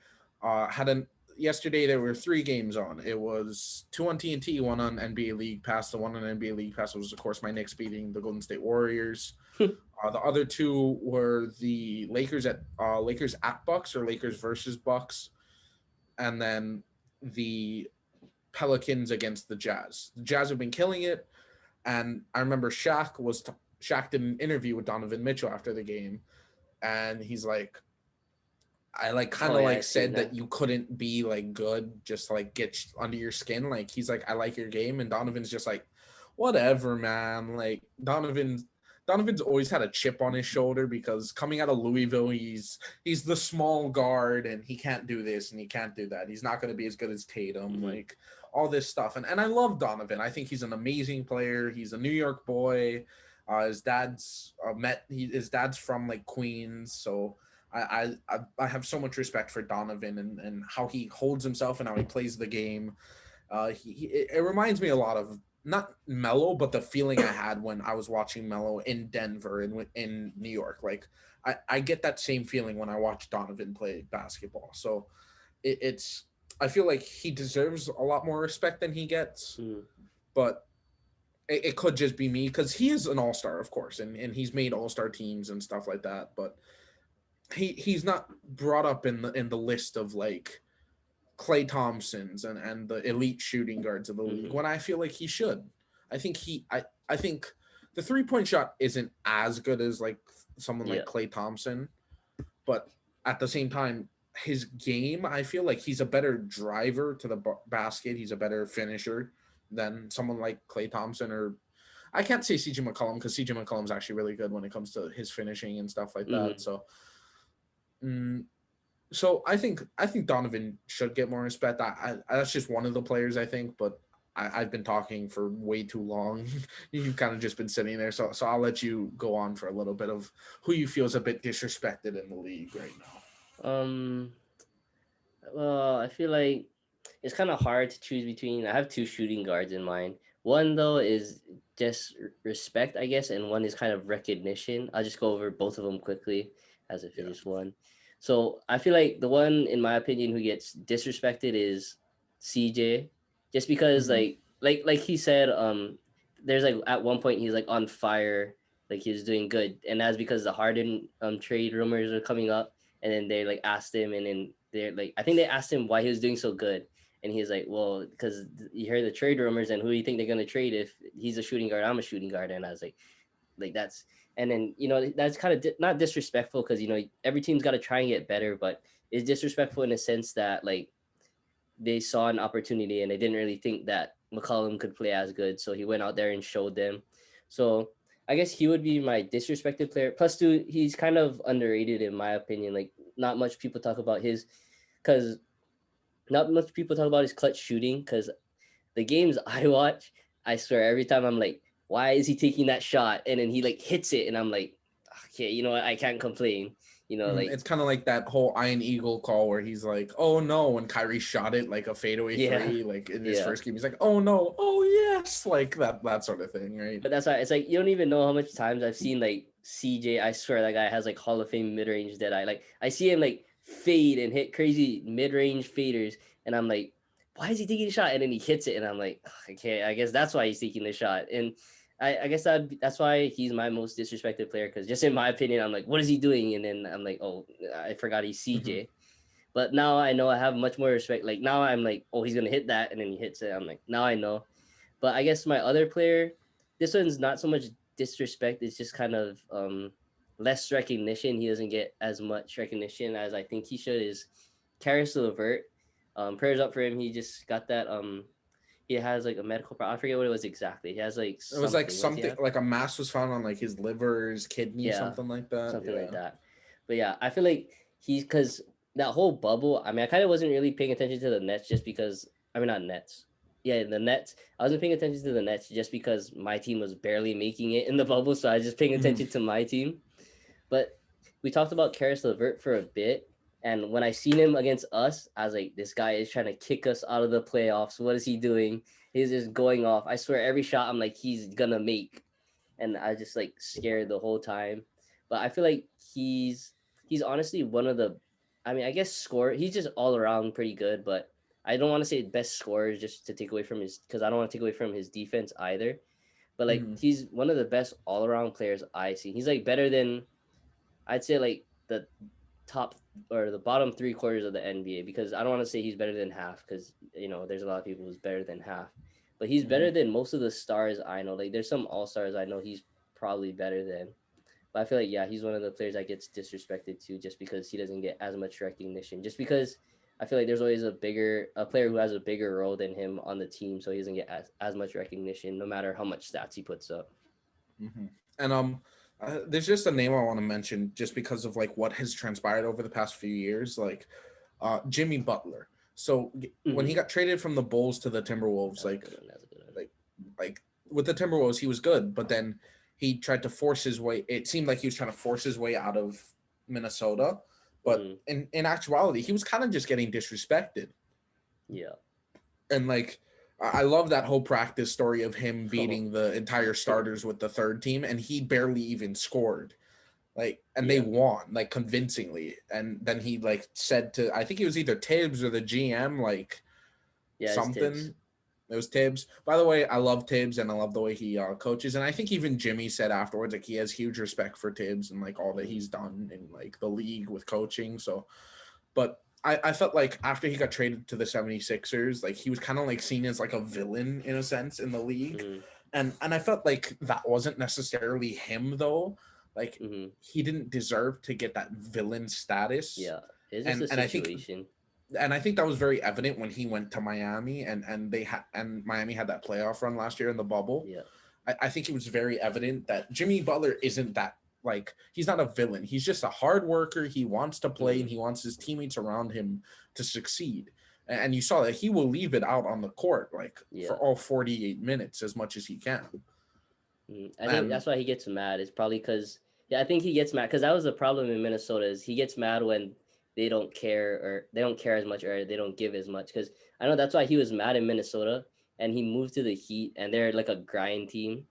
had an yesterday there were 3 games on. It was 2 on TNT, one on NBA League Pass. The one on NBA League Pass was of course my Knicks beating the Golden State Warriors. The other two were the Lakers at Bucks or Lakers versus Bucks, and then the Pelicans against the Jazz. The Jazz have been killing it, and I remember Shaq did an interview with Donovan Mitchell after the game, and he's like, I like kind Oh of yeah, like I've seen said that. that you couldn't be like good just to, like get under your skin. Like he's like, I like your game, and Donovan's just like, whatever, man. Like Donovan's always had a chip on his shoulder because coming out of Louisville, he's the small guard and he can't do this and he can't do that. He's not going to be as good as Tatum, Mm-hmm. like all this stuff. And I love Donovan. I think he's an amazing player. He's a New York boy. His dad's from like Queens, so I have so much respect for Donovan and how he holds himself and how he plays the game. It reminds me a lot of not Mello, but the feeling I had when I was watching Mello in Denver and in New York. Like I get that same feeling when I watch Donovan play basketball. So it's I feel like he deserves a lot more respect than he gets, Mm-hmm. but it could just be me because he is an all-star, of course, and he's made all-star teams and stuff like that. But he's not brought up in the list of like Clay Thompsons and the elite shooting guards of the league Mm-hmm. when I feel like he should. I think the 3-point shot isn't as good as like someone Yeah. like Clay Thompson, but at the same time his game, I feel like he's a better driver to the basket, he's a better finisher than someone like Clay Thompson, or I can't say CJ McCollum because CJ McCollum's actually really good when it comes to his finishing and stuff like that. Mm-hmm. So mm, so I think Donovan should get more respect. That's just one of the players I think, but I've been talking for way too long. You've kind of just been sitting there, so I'll let you go on for a little bit of who you feel is a bit disrespected in the league right now. Um. Well, I feel like it's kind of hard to choose between. I have two shooting guards in mind. One though is just respect, I guess, and one is kind of recognition. I'll just go over both of them quickly as if it's Yeah. just one. So I feel like the one, in my opinion, who gets disrespected is CJ, just because Mm-hmm. like he said, there's like at one point he's like on fire, like he was doing good, and that's because the Harden trade rumors are coming up, and then they like asked him, and then they're like, I think they asked him why he was doing so good, And he's like, well, because you heard the trade rumors, and who do you think they're gonna trade if he's a shooting guard? I'm a shooting guard, and I was like that's, and then that's kind of not disrespectful because every team's got to try and get better, but it's disrespectful in a sense that like they saw an opportunity and they didn't really think that McCollum could play as good, so he went out there and showed them. So I guess he would be my disrespected player. Plus, two, he's kind of underrated in my opinion. Like not much people talk about his, because not much people talk about his clutch shooting. Because the games I watch, I swear every time I'm like, why is he taking that shot? And then he like hits it, and I'm like, okay, you know what? I can't complain. Like It's kind of like that whole Iron Eagle call where he's like, "Oh no!" when Kyrie shot it like a fadeaway yeah, three, like in his yeah. first game, he's like, "Oh no! Oh yes!" like that sort of thing, right? But that's why it's like you don't even know how much times I've seen like CJ. I swear that guy has like Hall of Fame mid range that I see him like fade and hit crazy mid range faders, and I'm like, why is he taking a shot? And then he hits it, and I'm like, okay, I guess that's why he's taking the shot. And I guess that's why he's my most disrespected player, because just in my opinion, I'm like, what is he doing? And then I'm like, oh, I forgot he's Mm-hmm. CJ. But now I know I have much more respect. Like now I'm like, oh, he's gonna hit that, and then he hits it. I'm like, now I know. But I guess my other player, this one's not so much disrespect. It's just kind of less recognition. He doesn't get as much recognition as I think he should. Is Karis LeVert. Prayers up for him. He just got that. He has like a medical problem. I forget what it was exactly. He has like It was like something. What does he something have? like a mass was found on like his liver, his kidney, Yeah, something like that. something like Yeah. that. But yeah, I feel like he's because that whole bubble. I mean, I kind of wasn't really paying attention to the Nets just because. I mean, not Nets. Yeah, the Nets. I wasn't paying attention to the Nets just because my team was barely making it in the bubble, so I was just paying Mhm. attention to my team. But we talked about Karis LeVert for a bit, and when I seen him against us, I was like, this guy is trying to kick us out of the playoffs. What is he doing? He's just going off. I swear, every shot I'm like, he's gonna make, and I just like scared the whole time. But I feel like he's honestly one of the, I mean, I guess score. He's just all around pretty good, but I don't want to say best scorers just to take away from his, because I don't want to take away from his defense either. But like Mhm. he's one of the best all around players I see. He's like better than, I'd say, like the top or the bottom three quarters of the NBA, because I don't want to say he's better than half, because there's a lot of people who's better than half, but he's better Mhm. than most of the stars I know. Like there's some all stars I know he's probably better than. But I feel like, yeah, he's one of the players that gets disrespected too, just because he doesn't get as much recognition. Just because I feel like there's always a player who has a bigger role than him on the team, so he doesn't get as much recognition, no matter how much stats he puts up. Mhm. And there's just a name I want to mention just because of like what has transpired over the past few years, like Jimmy Butler. So when he Mm-hmm. got traded from the Bulls to the Timberwolves, That's a good one. That's a good one. like like with the Timberwolves, he was good, but then he tried to force his way. It seemed like he was trying to force his way out of Minnesota, but Mm-hmm. in actuality, he was kind of just getting disrespected. Yeah. And like I love that whole practice story of him Oh, beating the entire starters with the third team, and he barely even scored. Like, and they yeah. won like convincingly. And then he like said to, I think it was either Tibbs or the GM, like Yeah, it's Tibbs. something. It was Tibbs. By the way, I love Tibbs and I love the way he coaches. And I think even Jimmy said afterwards, like he has huge respect for Tibbs and like all that Mm-hmm. he's done in like the league with coaching. So, but I felt like after he got traded to the 76ers, like he was kind of like seen as like a villain in a sense in the league. Mm-hmm. And I felt like that wasn't necessarily him though. Like Mm-hmm. he didn't deserve to get that villain status. Yeah. It's just And a and I think situation. and I think that was very evident when he went to Miami and they had and Miami had that playoff run last year in the bubble. Yeah. I think it was very evident that Jimmy Butler isn't that, like he's not a villain. He's just a hard worker. He wants to play Mm-hmm. and he wants his teammates around him to succeed. And you saw that he will leave it out on the court like for Yeah. all 48 minutes as much as he can. I think And that's why he gets mad. It's probably because, yeah, I think he gets mad because that was the problem in Minnesota, is he gets mad when they don't care as much, or they don't give as much. Because I know that's why he was mad in Minnesota, and he moved to the Heat, and they're like a grind team.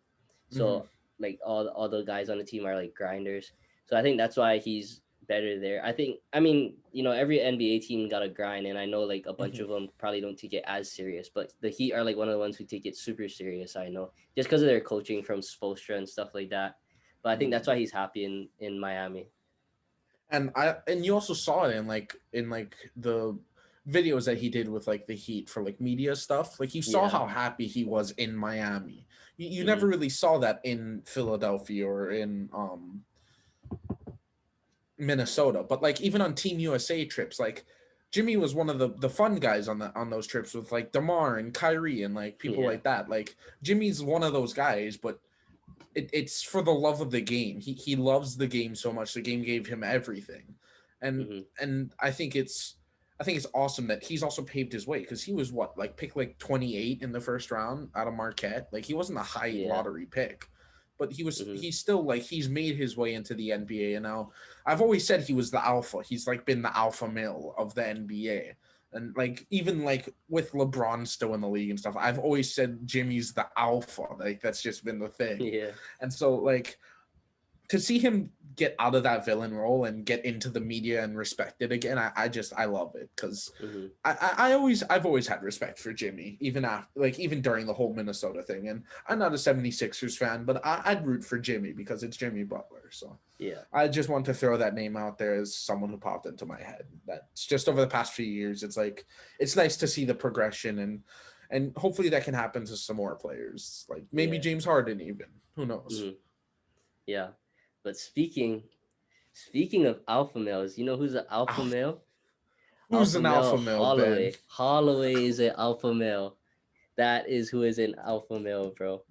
mhm, So like all the guys on the team are like grinders. So I think that's why he's better there. I think, I mean, every NBA team got a grind, and I know like a bunch mhm. of them probably don't take it as serious, but the Heat are like one of the ones who take it super serious. I know, just because of their coaching from Spoelstra and stuff like that. But I think that's why he's happy in Miami. And you also saw it in like the videos that he did with like the Heat for like media stuff, like you saw Yeah. how happy he was in Miami. You never Hmm. really saw that in Philadelphia or in Minnesota. But like even on Team USA trips, like Jimmy was one of the fun guys on those trips with like DeMar and Kyrie and like people Yeah. like that. Like Jimmy's one of those guys, but it's for the love of the game. He loves the game so much. The game gave him everything, and Hmm. and I think it's awesome that he's also paved his way because he was what like picked like 28 in the first round out of Marquette. Like he wasn't a high Yeah. lottery pick, but Hmm. he's still like he's made his way into the NBA. And now I've always said he was the alpha. He's like been the alpha male of the NBA. And like even like with LeBron still in the league and stuff, I've always said Jimmy's the alpha. Like that's just been the thing. Yeah. And so like to see him get out of that villain role and get into the media and respected again, I love it because Hmm. I've always had respect for Jimmy, even after like even during the whole Minnesota thing. And I'm not a 76ers fan, but I'd root for Jimmy because it's Jimmy Butler. So Yeah. I just want to throw that name out there as someone who popped into my head. That's just over the past few years. It's like it's nice to see the progression and hopefully that can happen to some more players, like maybe Yeah. James Harden even. Who knows? Hmm. Yeah. But speaking of alpha males, you know who's an alpha Alpha, male? who's Alpha an male alpha male, Ben? Holloway. Holloway is an alpha male. That is who is an alpha male, bro.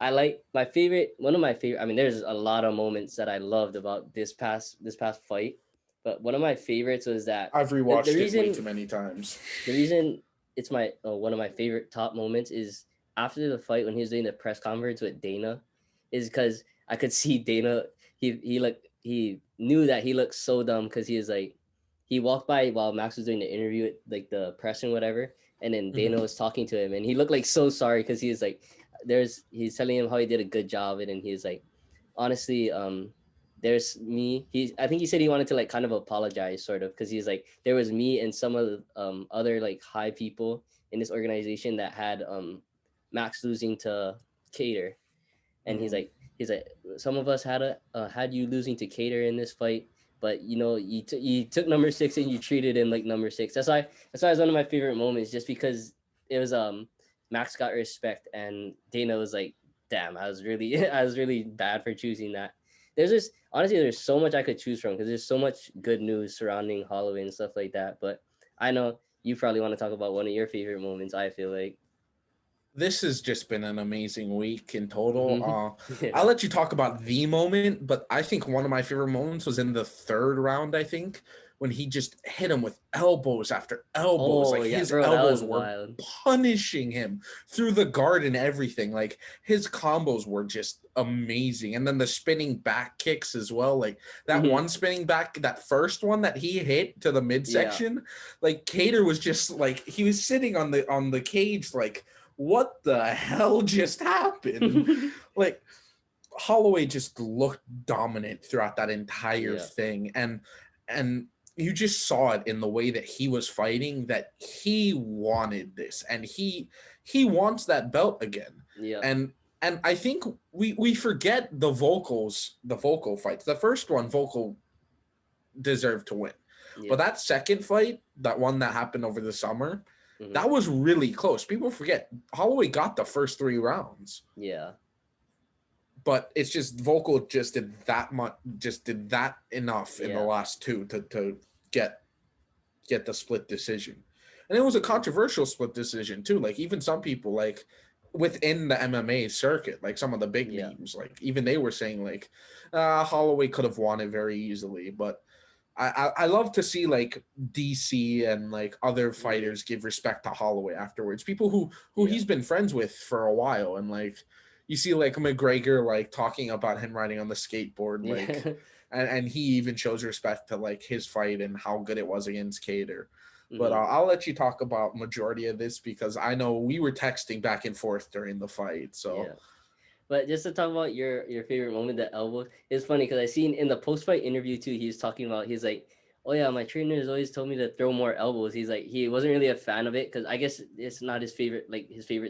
I like my favorite. One of my favorite. I mean, there's a lot of moments that I loved about this past fight, but one of my favorites was that I've the rewatched it way too reason many times. the reason it's my one of my favorite top moments is after the fight when he was doing the press conference with Dana, is because I could see Dana. He knew that he looked so dumb because he was like he walked by while Max was doing the interview at like the press and whatever, and then Dana Mhm. was talking to him and he looked like so sorry because he was like he's telling him how he did a good job and he's like honestly there's me. I think he said he wanted to like kind of apologize sort of because he's like there was me and some of the other like high people in this organization that had Max losing to Cater, and Mhm. he's like some of us had you losing to Cater in this fight, but you know you took number six and you treated him like number six. That's why it's one of my favorite moments just because it was Max got respect and Dana was like damn I was really I was really bad for choosing that. There's just honestly there's so much I could choose from because there's so much good news surrounding Holloway and stuff like that, but I know you probably want to talk about one of your favorite moments. I feel like. This has just been an amazing week in total. Hmm. I'll Yeah. let you talk about the moment, but I think one of my favorite moments was in the third round, I think, when he just hit him with elbows after elbows. Oh Like yeah, his bro, that was elbows were wild. punishing him through the guard and everything. Like his combos were just amazing. And then the spinning back kicks as well. Like that Hmm. one spinning back, that first one that he hit to the Yeah. midsection, like Cater was just like he was sitting on the cage like what the hell just happened? Like Holloway just looked dominant throughout that entire Yeah. thing, and you just saw it in the way that he was fighting that he wanted this and he wants that belt again. Yeah. And I think we forget the vocal fights. The first one, vocal deserved to win. But Yeah. that second fight, that one that happened over the summer, Hmm. that was really close. People forget Holloway got the first three rounds, Yeah. but it's just Vocal just did that much, just did that enough in the Yeah. last two to get get the split decision. And it was a Hmm. controversial split decision too. Like even some people like within the MMA circuit, like some of the big Yeah. names, like even they were saying like Holloway could have won it very easily, but I love to see like DC and like other Hmm. fighters give respect to Holloway afterwards. People who Yeah. he's been friends with for a while, and like you see like McGregor like talking about him riding on the skateboard, like, Yeah. and he even shows respect to like his fight and how good it was against Cater. But Hmm. I'll let you talk about majority of this because I know we were texting back and forth during the fight. So Yeah. But just to talk about your favorite moment, the elbow, it's funny because I seen in the post fight interview too. He was talking about he's like, oh yeah, my trainer has always told me to throw more elbows. He's like he wasn't really a fan of it because I guess it's not his favorite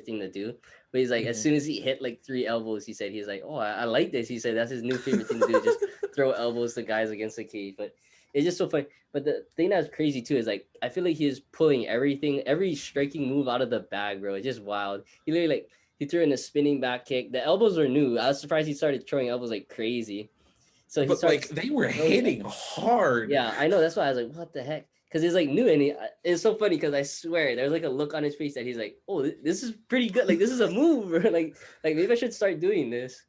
thing to do. But he's like as mhm. soon as he hit like three elbows, he said he's like, oh I like this. He said that's his new favorite thing to do, just throw elbows to guys against the cage. But It's just so funny. But the thing that's crazy too is like I feel like he's pulling every striking move out of the bag, bro. It's just wild. He literally like he threw in a spinning back kick. The elbows were new. I was surprised he started throwing elbows like crazy. So he But like starts they were throwing. hitting hard. Yeah, I know. That's why I was like, what the heck? Because it's like new, and it's so funny because I swear there's like a look on his face that he's like, oh, this is pretty good. Like this is a move, or like maybe I should start doing this.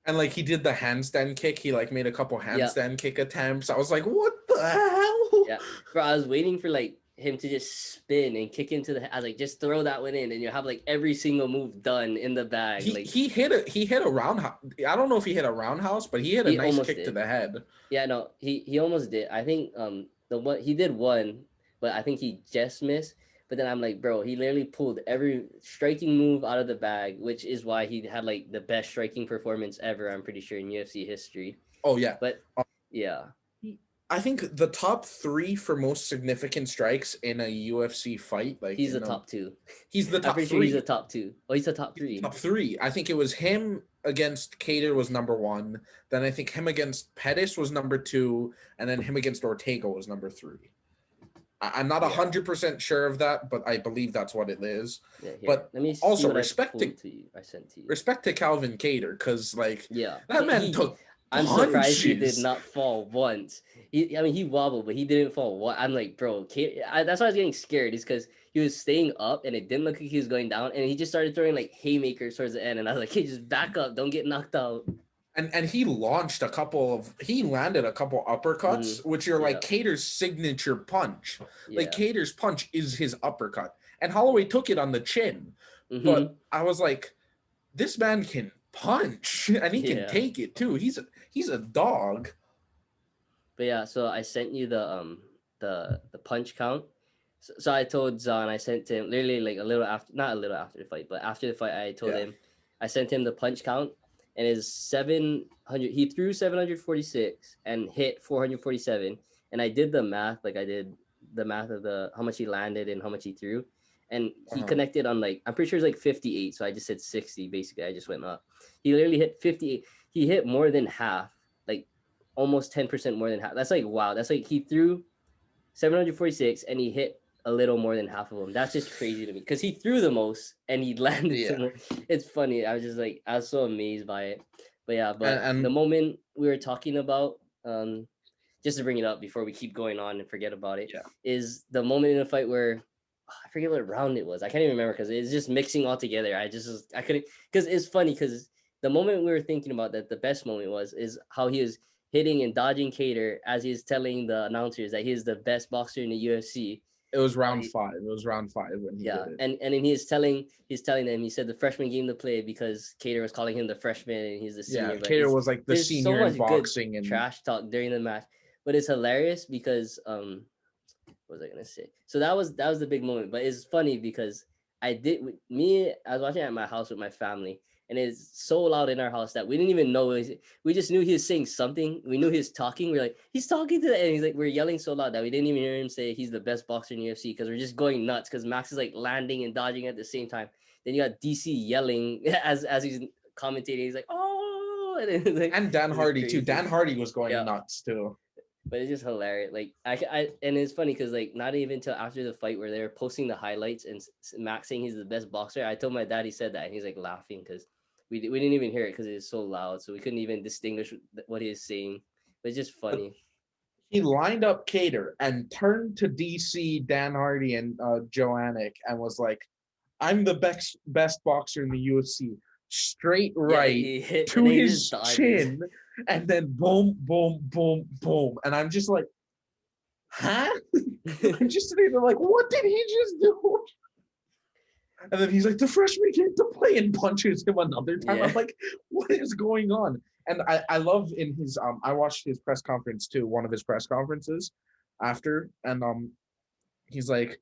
And like he did the handstand kick. He like made a couple Yeah, handstand kick attempts. I was like, what the hell? yeah, bro. I was waiting for like him to just spin and kick into the. I was like, just throw that one in, and you have like every single move done in the bag. He Like he hit a roundhouse. I don't know if he hit a roundhouse, but he hit a he nice almost kick to did. the head. Yeah, no, he almost did. I think the one he did one, but I think he just missed. But then I'm like, bro, he literally pulled every striking move out of the bag, which is why he had like the best striking performance ever. I'm pretty sure in UFC history. Oh yeah. But yeah, I think the top three for most significant strikes in a UFC fight, like he's the top two. he's the I'm top pretty sure he's the three. top two. Oh, he's the top He's the three. top three. I think it was him against Cater was number one. Then I think him against Pettis was number two, and then him against Ortega was number three. I'm not Yeah, 100% sure of that, but I believe that's what it is. yeah. Here, But let me see also what I pulled to you. I sent to you. respect to Calvin Cater, because like Yeah, that man took I'm surprised he did punches. not fall once. I mean, he wobbled, but he didn't fall. What? I'm like, bro, that's why I was getting scared. Is because he was staying up, and it didn't look like he was going down, and he just started throwing like haymakers towards the end, and I was like, hey, just back up, don't get knocked out. And he landed a couple uppercuts, which are Yeah, like Cater's signature punch. Like yeah. Cater's punch is his uppercut. And Holloway took it on the chin. Hmm. But I was like, this man can punch and he can Yeah. take it too. He's a dog. But yeah, so I sent you the punch count. So I told Zahn, I sent him literally like a little after, not a little after the fight, but after the fight, I told Yeah. him, I sent him the punch count, and his 700. He threw 746 and hit 447, and I did the math, like I did the math of the how much he landed and how much he threw, and he Uh-huh. connected on like I'm pretty sure it's like 58. So I just said 60. Basically, I just went up. He literally hit 58. He hit more than half, like almost 10% more than half. That's like wow. That's like he threw 746 and he hit a little more than half of them. That's just crazy to me because he threw the most and he landed Yeah. the most. It's funny. I was just like, I was so amazed by it. But yeah, but the And moment we were talking about, just to bring it up before we keep going on and forget about it, yeah. is the moment in the fight where I forget what round it was. I can't even remember because it's just mixing all together. I couldn't because it's funny because the moment we were thinking about that the best moment was is how he was hitting and dodging Cater as he's telling the announcers that he is the best boxer in the UFC. It was round five. It was round five when he Yeah, did it. and then he's telling them, he said the freshman game to play because Cater was calling him the freshman and he's the senior. Yeah, But Cater was like the there's so senior in much good boxing and trash talk during the match, but it's hilarious because what was I gonna say? So that was the big moment. But it's funny because I was watching at my house with my family, and it's so loud in our house that we didn't even know we just knew he was saying something. We knew he was talking. We're like, he's talking to the and he's like, we're yelling so loud that we didn't even hear him say he's the best boxer in UFC because we're just going nuts because Max is like landing and dodging at the same time. Then you got DC yelling as he's commentating. He's like, oh, and, like, and Dan Hardy too. Dan Hardy was going Yeah, nuts too. but it's just hilarious. Like and it's funny because like not even until after the fight where they were posting the highlights and Max saying he's the best boxer. I told my dad he said that and he's like laughing because we didn't even hear it because it was so loud, so we couldn't even distinguish what he was saying. But it's just funny. He lined up Cater and turned to DC, Dan Hardy, and Joannick and was like, I'm the best boxer in the UFC. Straight Yeah, right he hit to and then he just his dodges. chin, and then boom, boom, boom, boom. And I'm just like, huh? I'm just sitting there like, what did he just do? And then he's like, the freshman came to play and punches him another time. Yeah. I'm like, what is going on? And I love in his I watched his press conference too, one of his press conferences after, and he's like,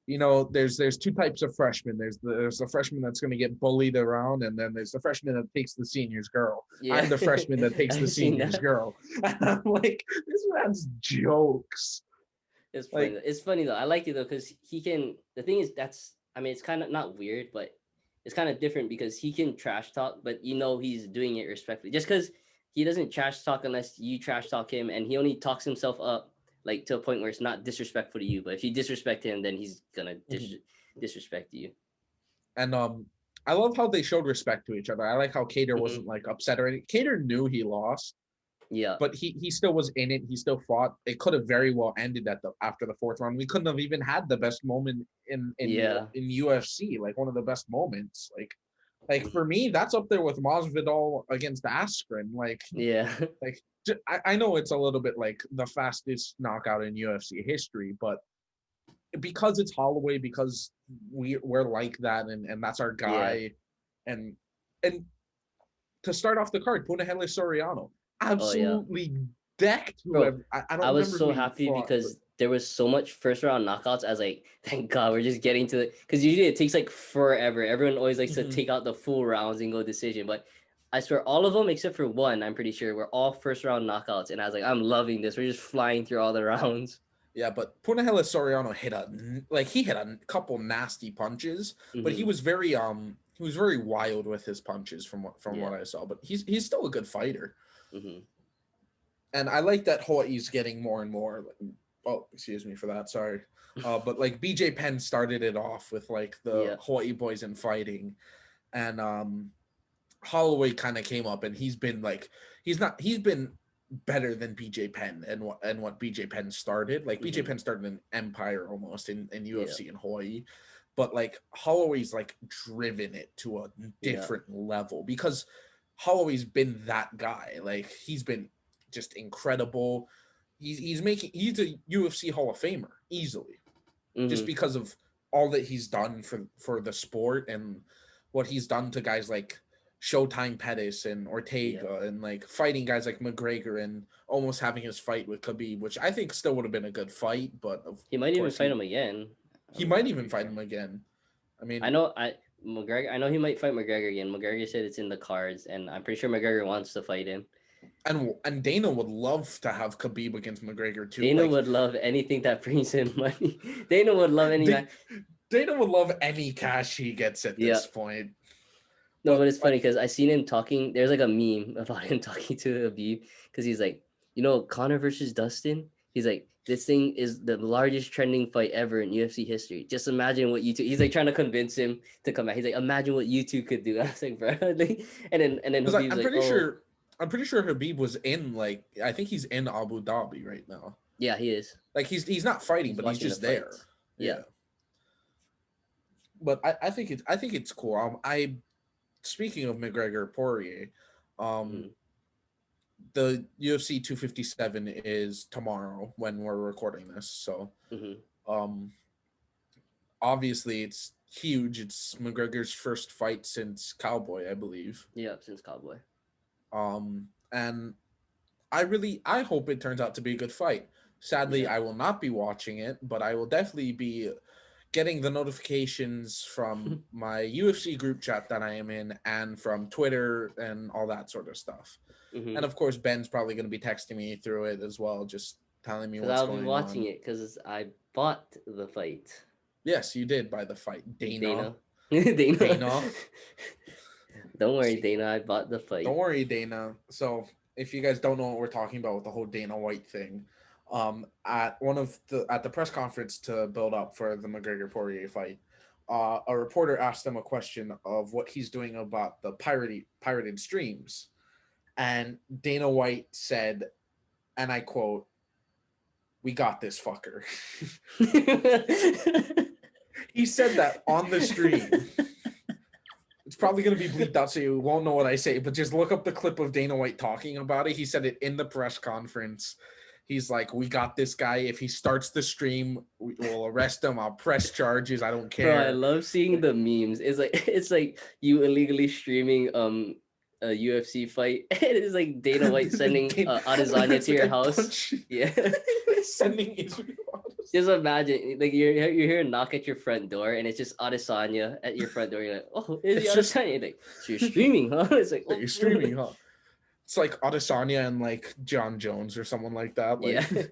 there's two types of freshmen. There's the freshman that's going to get bullied around, and then there's the freshman that takes the senior's girl. Yeah. I'm the freshman that takes the I've seen senior's that. girl. And I'm like, this man's jokes. It's funny. Like, It's funny though. I like it though because he can. The thing is, I mean, it's kind of not weird, but it's kind of different because he can trash talk, but he's doing it respectfully. Just because he doesn't trash talk unless you trash talk him, and he only talks himself up like to a point where it's not disrespectful to you. But if you disrespect him, then he's gonna Mhm. disrespect you. And I love how they showed respect to each other. I like how Cater Hmm. wasn't like upset or anything. Cater knew he lost, Yeah, but he still was in it. He still fought. It could have very well ended at the after the fourth round. We couldn't have even had the best moment yeah, in UFC, like one of the best moments. Like for mhm, me, that's up there with Masvidal against Askren. yeah, Like I know it's a little bit like the fastest knockout in UFC history, but because it's Holloway, because we're like that, and that's our yeah. guy, and and to start off the card, Punahele Soriano Oh yeah, absolutely decked bro. whoever. I I don't was remember who so he happy fought, but because there was so much first round knockouts. I was like, thank God we're just getting to the because usually it takes like forever. Everyone always likes to Mhm. take out the full rounds and go decision, but I swear all of them except for one, I'm pretty sure, were all first round knockouts. And I was like, I'm loving this. We're just flying through all the rounds. Yeah, but Punahele Soriano he hit a couple nasty punches, but Hmm. he was very wild with his punches from Yeah. what I saw. But he's still a good fighter, Hmm. and I like that Hawaii's getting more and more. Oh, excuse me for that. Sorry, but like BJ Penn started it off with like the Yeah. Hawaii boys in fighting, and Holloway kind of came up, and he's been better than BJ Penn and what BJ Penn started. Like BJ Hmm. Penn started an empire almost in Yeah. UFC in Hawaii, but like Holloway's like driven it to a Yeah. different level because Holloway's been that guy. Like he's been just incredible. He's a UFC Hall of Famer easily just Hmm. because of all that he's done for the sport and what he's done to guys like Showtime Pettis and Yeah. Ortega and like fighting guys like McGregor and almost having his fight with Khabib, which I think still would have been a good fight, but of He might even course fight him again. he might I'm even pretty fight sure. him again. I I mean, know I McGregor. I know he might fight McGregor again. McGregor said it's in the cards, and I'm pretty sure McGregor wants to fight him. and Dana would love to have Khabib against McGregor too. Dana Like would love anything that brings him money. Dana would love any man. D- Dana would love any cash he gets at Yeah. this point. No, but But it's funny because I seen him talking. There's like a meme about him talking to Habib because he's like, Connor versus Dustin. He's like, this thing is the largest trending fight ever in UFC history. Just imagine what you two. He's like trying to convince him to come back. He's like, imagine what you two could do. I was like, bro. And then because Habib's like, oh, I'm pretty sure Habib was in like I think he's in Abu Dhabi right now. yeah, he is. Like he's not fighting, He's but he's watching the just there. fights. Yeah. Yeah. But I think it's cool. I speaking of McGregor Poirier, um, Hmm. the UFC 257 is tomorrow when we're recording this. So Hmm. um, obviously it's huge. It's McGregor's first fight since Cowboy, I believe. Yeah, since Cowboy. And I hope it turns out to be a good fight. Sadly, Yeah. I will not be watching it, but I will definitely be getting the notifications from my UFC group chat that I am in and from Twitter and all that sort of stuff. And Hmm. of course, Ben's probably going to be texting me through it as well, just telling me Because what's I'll be going watching on. it because I bought the fight. Yes, you did buy the fight, Dana. Dana. Dana. Dana. Don't worry, See, Dana. I bought the don't fight. worry, Dana. So if you guys don't know what we're talking about with the whole Dana White thing, at the press conference to build up for the McGregor Poirier fight, a reporter asked him a question of what he's doing about the pirated streams, and Dana White said, and I quote, "We got this fucker." He said that on the stream. It's probably going to be bleeped out so you won't know what I say, but just look up the clip of Dana White talking about it. He said it in the press conference. He's like, "We got this guy. If he starts the stream, we'll arrest him. I'll press charges. I don't Bro, I care." love seeing Like, the memes. It's like it's like you illegally streaming a UFC fight. It's like Dana White sending Adesanya it's to like your I house. punch you. Yeah. Sending Israel. Just imagine, like you hear a knock at your front door, and it's just Adesanya at your front door. You're like, oh, is he It's just Adesanya? You're like, so you're streaming, huh? It's like, that oh, you're streaming, huh? It's like Adesanya and like John Jones or someone like that. yeah, Like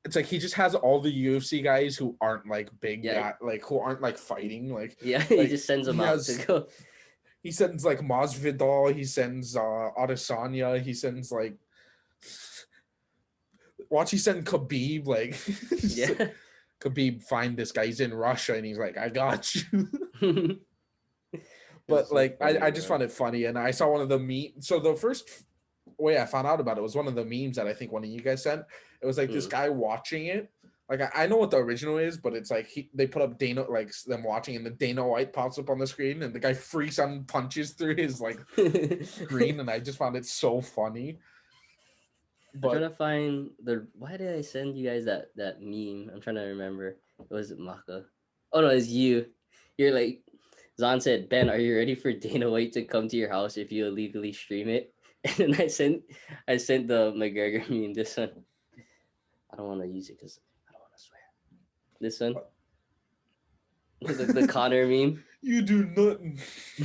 it's like he just has all the UFC guys who aren't like big yeah, guy, like who aren't like fighting. yeah. He Like just sends he them out to has go. he sends like Masvidal, he sends Adesanya, he sends like watch he send Khabib like, Yeah. Khabib find this guy. He's in Russia and he's like, I got you. It's But so like funny, I just bro. found it funny, and I saw one of the So the first way I found out about it was one of the memes that I think one of you guys sent. It was like this Mm. guy watching it. Like I know what the original is, but it's like they put up Dana, like them watching, and the Dana White pops up on the screen, and the guy freaks out and punches through his like screen, and I just found it so funny. I'm trying But to find the. Why did I send you guys that meme? I'm trying to remember. Was it Maka? Oh no, it's you. You're like, Zan said, Ben, are you ready for Dana White to come to your house if you illegally stream it? And then I sent the McGregor meme. This one. I don't want to use it because I don't want to swear. This one. The Connor meme. you do nothing.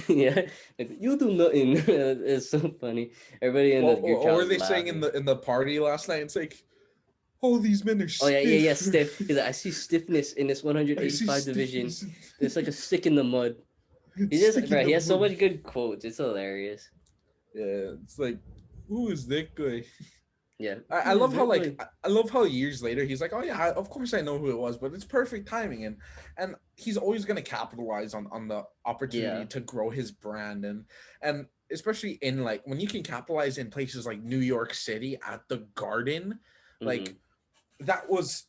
Yeah, like, you do nothing. It's so funny. Everybody in the What, group what chat were was they saying in laughing. the party last night? It's like, oh, these men are Oh yeah, yeah, yeah, stiff. stiff. He's like, I see stiffness in this I see 185 division. stiffness. It's like a stick in the mud. He It's just, sticking bro, the he has so mud. much good quotes. It's hilarious. Yeah, it's like, who is that guy? Yeah. I Who is love how that like guy? I love how years later he's like, oh yeah, of course I know who it was, but it's perfect timing, and he's always gonna capitalize on the opportunity Yeah. to grow his brand, and especially in like when you can capitalize in places like New York City at the Garden, Mm-hmm. like that was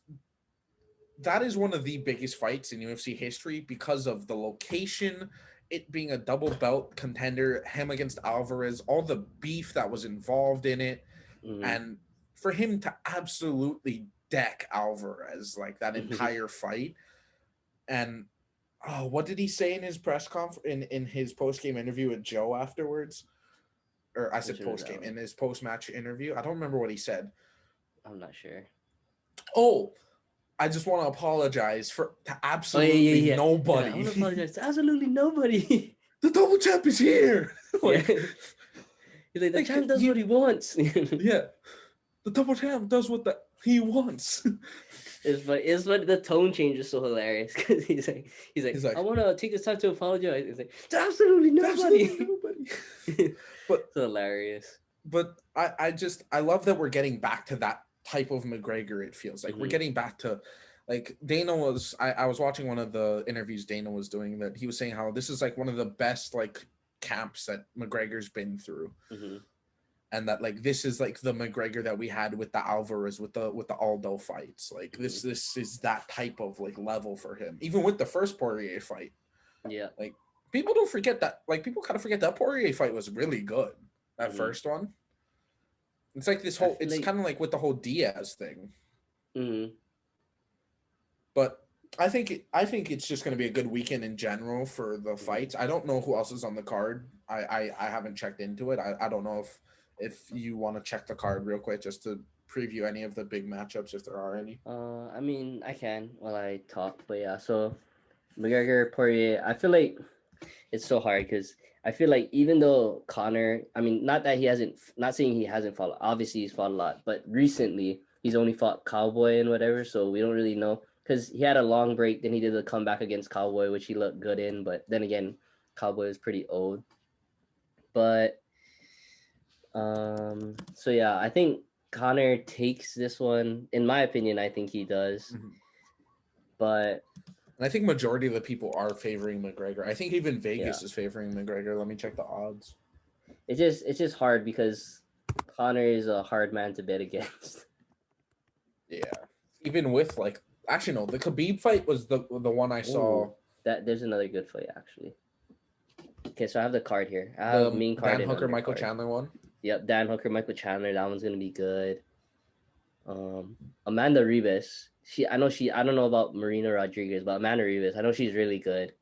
that is one of the biggest fights in UFC history because of the location, it being a double belt contender, him against Alvarez, all the beef that was involved in it, Mm-hmm. and for him to absolutely deck Alvarez like that Mm-hmm. entire fight. And oh, what did he say in his press conference in his post game interview with Joe afterwards? Or I Which said one is post that game one? in his post match interview. I don't remember what he said. I'm not sure. Oh, I just want to apologize to Oh yeah, yeah, absolutely yeah. He's like, I nobody. want to apologize to absolutely nobody. The double champ is here. Yeah. like, He's like, the champ does what he, he wants. yeah, the double champ does what he wants. It's but the tone change is so hilarious because he's like, He's I like, want to take this time to apologize. It's like, to absolutely absolutely nobody. nobody. It's but hilarious. I love that we're getting back to that type of McGregor. It feels like we're Mm-hmm. getting back to like Dana was. I was watching one of the interviews Dana was doing that he was saying how this is like one of the best like camps that McGregor's been through, Mm-hmm. and that like this is like the McGregor that we had with the Alvarez with the Aldo fights. Like Mm-hmm. this is that type of like level for him. Even with the first Poirier fight, Yeah. like people don't forget that. Like people kind of forget that Poirier fight was really good. That Mm-hmm. first one. It's like this I whole. feel It's like. kind of like with the whole Diaz thing, Mm-hmm. but I think it's just going to be a good weekend in general for the Mm-hmm. fights. I don't know who else is on the card. I haven't checked into it. I don't know if you want to check the card real quick just to preview any of the big matchups if there are any. I mean, I can while I talk, but yeah. So McGregor, Poirier. I feel like it's so hard because I feel like even though Connor, I mean, not that he hasn't, not saying he hasn't fought. Obviously, he's fought a lot, but recently he's only fought Cowboy and whatever, so we don't really know because he had a long break. Then he did a comeback against Cowboy, which he looked good in, but then again, Cowboy is pretty old. But so yeah, I think Connor takes this one. In my opinion, I think he does. Mhm. But And I think majority of the people are favoring McGregor. I think even yeah, Vegas is favoring McGregor. Let me check the odds. it's just hard because Connor is a hard man to bet against. Yeah, even with like actually no, the Khabib fight was the one I saw. Oh, there's another good fight actually. Okay, so I have the card here. I have The main card Dan and Hooker Michael undercard. Chandler one. Yep, Dan Hooker, Michael Chandler. That one's gonna be good. Amanda Ribas. I don't know about Marina Rodriguez, but Amanda Ribas, I know she's really good.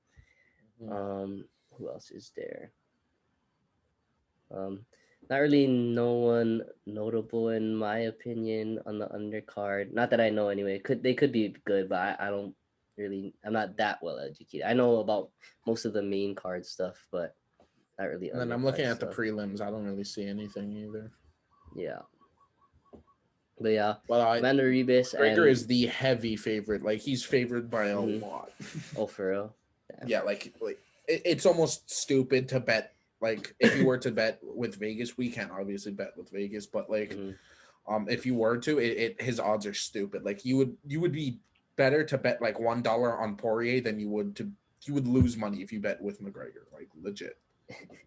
Who else is there? Um, Not really no one notable in my opinion on the undercard. Not that I know anyway. They could be good, but I don't really. I'm not that well educated. I know about most of the main card stuff, but not really And then I'm undercard looking at the stuff. prelims. I don't really see anything either. Yeah, but yeah, Well, Amanda Ribas Gregor and is the heavy favorite. Like he's favored by a mhm. lot. Oh, for real. Damn. Yeah, like it's almost stupid to bet. Like if you were to bet with Vegas, we can't obviously bet with Vegas, but like Mhm. If you were to, his odds are stupid. Like you would be better to bet like $1 on Poirier than you would lose money if you bet with McGregor. Like legit.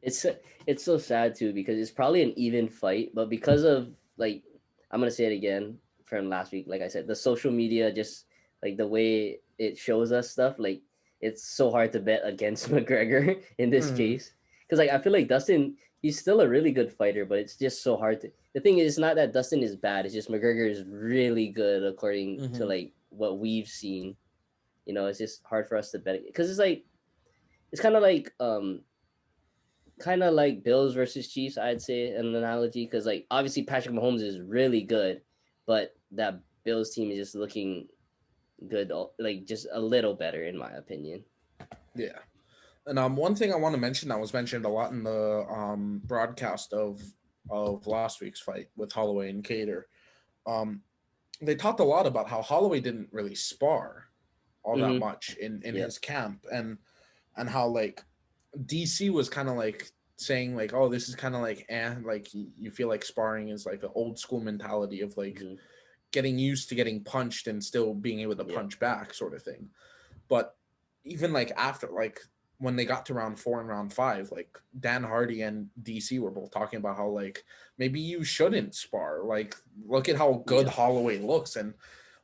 It's it's so sad too because it's probably an even fight, but because of like I'm gonna say it again from last week, like I said, the social media just like the way it shows us stuff, like it's so hard to bet against McGregor in this Mm-hmm. case. Because like I feel like Dustin, he's still a really good fighter, but it's just so hard to. The thing is, it's not that Dustin is bad; it's just McGregor is really good according to Mm-hmm. like what we've seen. It's just hard for us to bet because it's like it's kind of like Bills versus Chiefs, I'd say an analogy, because like obviously Patrick Mahomes is really good, but that Bills team is just looking good, like just a little better in my opinion. Yeah. And one thing I want to mention that was mentioned a lot in the broadcast of last week's fight with Holloway and Cater. Um, they talked a lot about how Holloway didn't really spar all that Mm-hmm. much in Yeah. his camp, and how like DC was kind of like saying like, oh, this is kind of like like you feel like sparring is like an old school mentality of like Mm-hmm. getting used to getting punched and still being able to Yeah. punch back sort of thing. But even like after like when they got to round 4 and round 5, like Dan Hardy and DC were both talking about how like maybe you shouldn't spar. Like look at how good Yeah. Holloway looks, and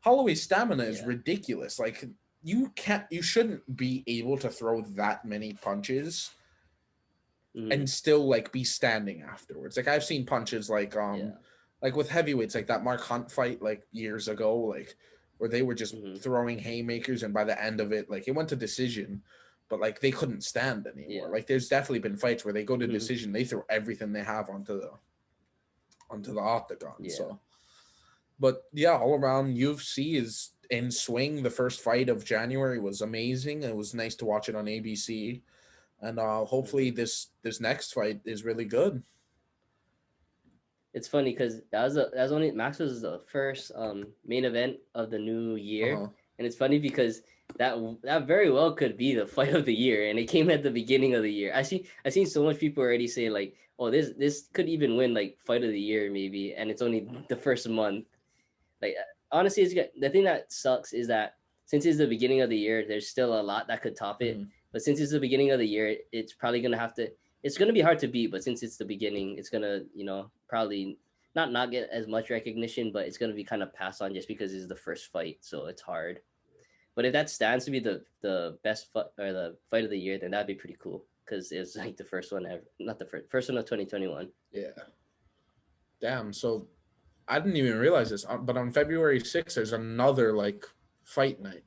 Holloway's stamina is Yeah. ridiculous. Like you shouldn't be able to throw that many punches Mm-hmm. and still like be standing afterwards. Like I've seen punches Yeah. like with heavyweights, like that Mark Hunt fight like years ago, like where they were just Mm-hmm. throwing haymakers, and by the end of it, like it went to decision, but like they couldn't stand anymore. Yeah. Like there's definitely been fights where they go to Mm-hmm. decision, they throw everything they have onto the octagon. Yeah. So, but yeah, all around UFC is in swing. The first fight of January was amazing. It was nice to watch it on ABC, and Mm-hmm. hopefully this next fight is really good. It's funny because that was only Max was the first main event of the new Uh year, huh. and it's funny because that very well could be the fight of the year, and it came at the beginning of the year. I seen so much people already say like, oh, this could even win like fight of the year maybe, and it's only the first month. Like honestly, the thing that sucks is that since it's the beginning of the year, there's still a lot that could top it. Hmm. But since it's the beginning of the year, it's probably gonna have to. It's gonna be hard to beat. But since it's the beginning, it's gonna probably not get as much recognition, but it's gonna be kind of passed on just because it's the first fight, so it's hard. But if that stands to be the best fight or the fight of the year, then that'd be pretty cool because it's like the first one ever, not the first one of 2021. Yeah. Damn. So I didn't even realize this, but on February 6th, there's another like fight night.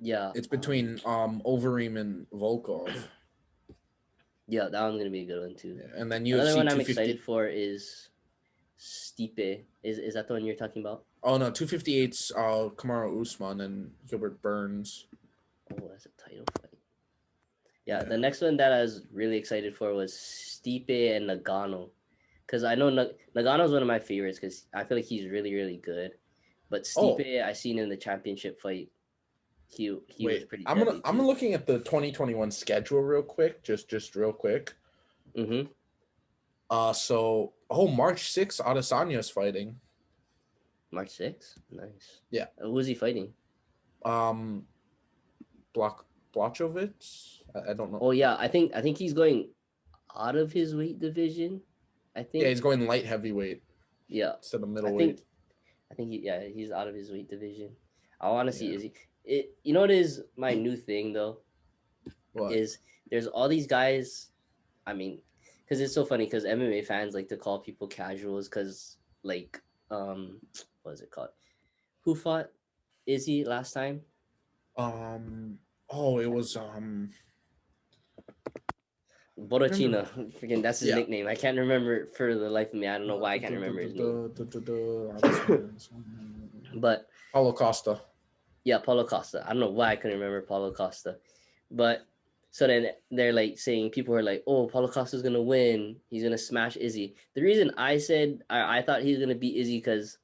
Yeah, It's between Overeem and Volkov. yeah, that one's gonna be a good one too. Yeah. And then Another UFC one I'm excited 250. for is Stipe. Is that the one you're talking about? Oh no, 258's Kamaru Usman and Gilbert Burns. Oh, that's a title fight. Yeah, the Yeah. next one that I was really excited for was Stipe and Nagano, because I know Nagano's one of my favorites because I feel like he's really really good. But Oh, Stipe, I seen in the championship fight, he was wait. pretty I'm gonna deadly I'm too. looking at the 2021 schedule real quick, just real quick. Mm-hmm. So March 6th, Adesanya's fighting. March 6th. Nice. Yeah. Who's he fighting? Um, Block Blachowicz. I don't know. Oh yeah, I think he's going out of his weight division. I Yeah, he's think. going light heavyweight Yeah, instead of I middleweight. think he's out of his weight division. I want to see Yeah. is he it you know what is my new thing though What? is there's all these guys. I mean, because it's so funny because MMA fans like to call people casuals because like what is it called? Who fought Izzy last time? Oh, it Can't was Borachina. remember. Freaking that's his Yeah. nickname. I can't remember for the life of me. I don't know why I can't remember his name. But Paulo Costa. yeah, Paulo Costa. I don't know why I couldn't remember Paulo Costa. But so then they're like saying people are like, oh, Paulo Costa's gonna win. He's gonna smash Izzy. The reason I said I thought he was gonna beat Izzy because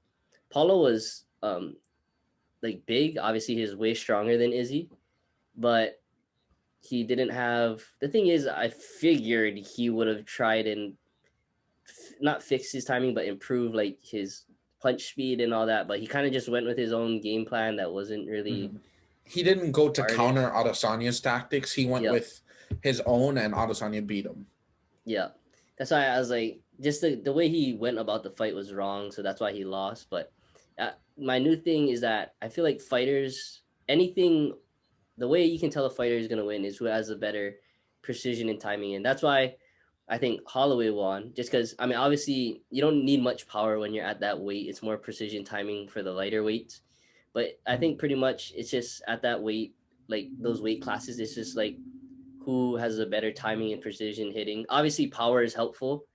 Paulo was like big. Obviously, he's way stronger than Izzy, but he didn't have. The thing is, I figured he would have tried and not fix his timing, but improve like his punch speed and all that. But he kind of just went with his own game plan that wasn't really. Mhm. He didn't go to Harder. counter Adesanya's tactics. He went Yeah. with his own, and Adesanya beat him. Yeah, that's why I was like, just the way he went about the fight was wrong, so that's why he lost. But my new thing is that I feel like fighters, anything, the way you can tell a fighter is gonna win is who has a better precision and timing, and that's why I think Holloway won. Just because I mean, obviously, you don't need much power when you're at that weight. It's more precision timing for the lighter weights. But I think pretty much it's just at that weight, like those weight classes, it's just like who has a better timing and precision hitting. Obviously, power is helpful,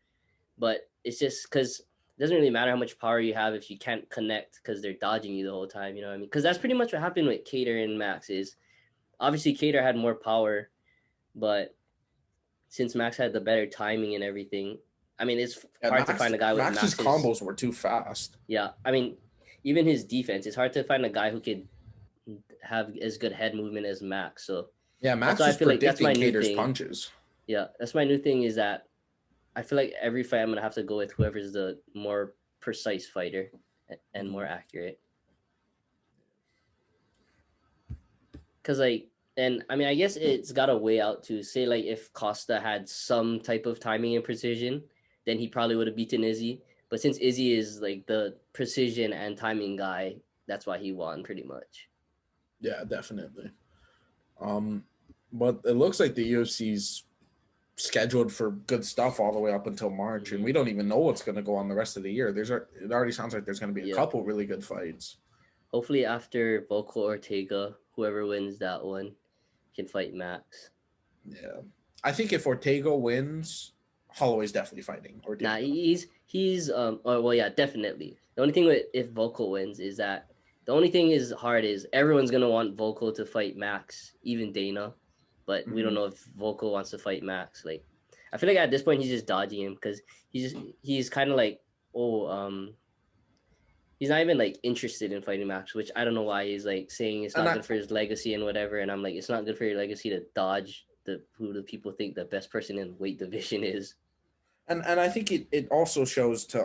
but it's just because it doesn't really matter how much power you have if you can't connect because they're dodging you the whole time. You know what I mean? Because that's pretty much what happened with Cater and Max. Is obviously Cater had more power, but since Max had the better timing and everything, I mean, it's hard to find a guy with Max's combos were too fast. Yeah, I mean, even his defense, it's hard to find a guy who could have as good head movement as Max. So yeah, that's Max why I was feel like that's my predicting new Cater's thing. punches. Yeah, that's my new thing is that I feel like every fight I'm gonna have to go with whoever's the more precise fighter and more accurate. Cause like, and I mean, I guess it's got a way out to say like if Costa had some type of timing and precision, then he probably would have beaten Izzy. But since Izzy is like the precision and timing guy, that's why he won pretty much. Yeah, definitely. But it looks like the UFC's scheduled for good stuff all the way up until March, and we don't even know what's going to go on the rest of the year. It already sounds like there's going to be a couple really good fights. Hopefully, after Volko Ortega, whoever wins that one can fight Max. Yeah, I think if Ortega wins, Holloway's definitely fighting Ortega. Nah, he's well, yeah, definitely. The only thing with if Volko wins is that the only thing is hard is everyone's gonna want Volko to fight Max, even Dana, but we don't know if Volko wants to fight Max. Like, I feel like at this point he's just dodging him because he's kind of like he's not even like interested in fighting Max, which I don't know why he's like saying it's not good for his legacy and whatever. And I'm like, it's not good for your legacy to dodge who the people think the best person in weight division is. And I think it also shows to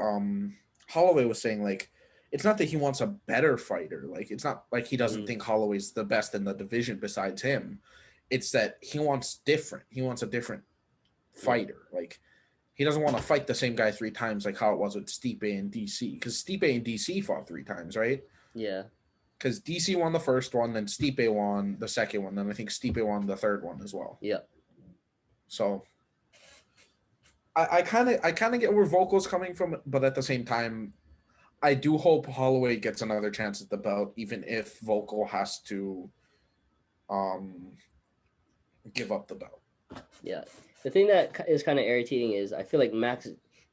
Holloway was saying like it's not that he wants a better fighter, like it's not like he doesn't think Holloway's the best in the division besides him. It's that he wants different. He wants a different fighter. Like he doesn't want to fight the same guy 3 times like how it was with Stipe and DC, because Stipe and DC fought 3 times, right? Yeah. Because DC won the first one, then Stipe won the second one, then I think Stipe won the third one as well. Yeah. So I kind of get where Volko's coming from, but at the same time, I do hope Holloway gets another chance at the belt, even if Volko has to give up the belt. Yeah. The thing that is kind of irritating is I feel like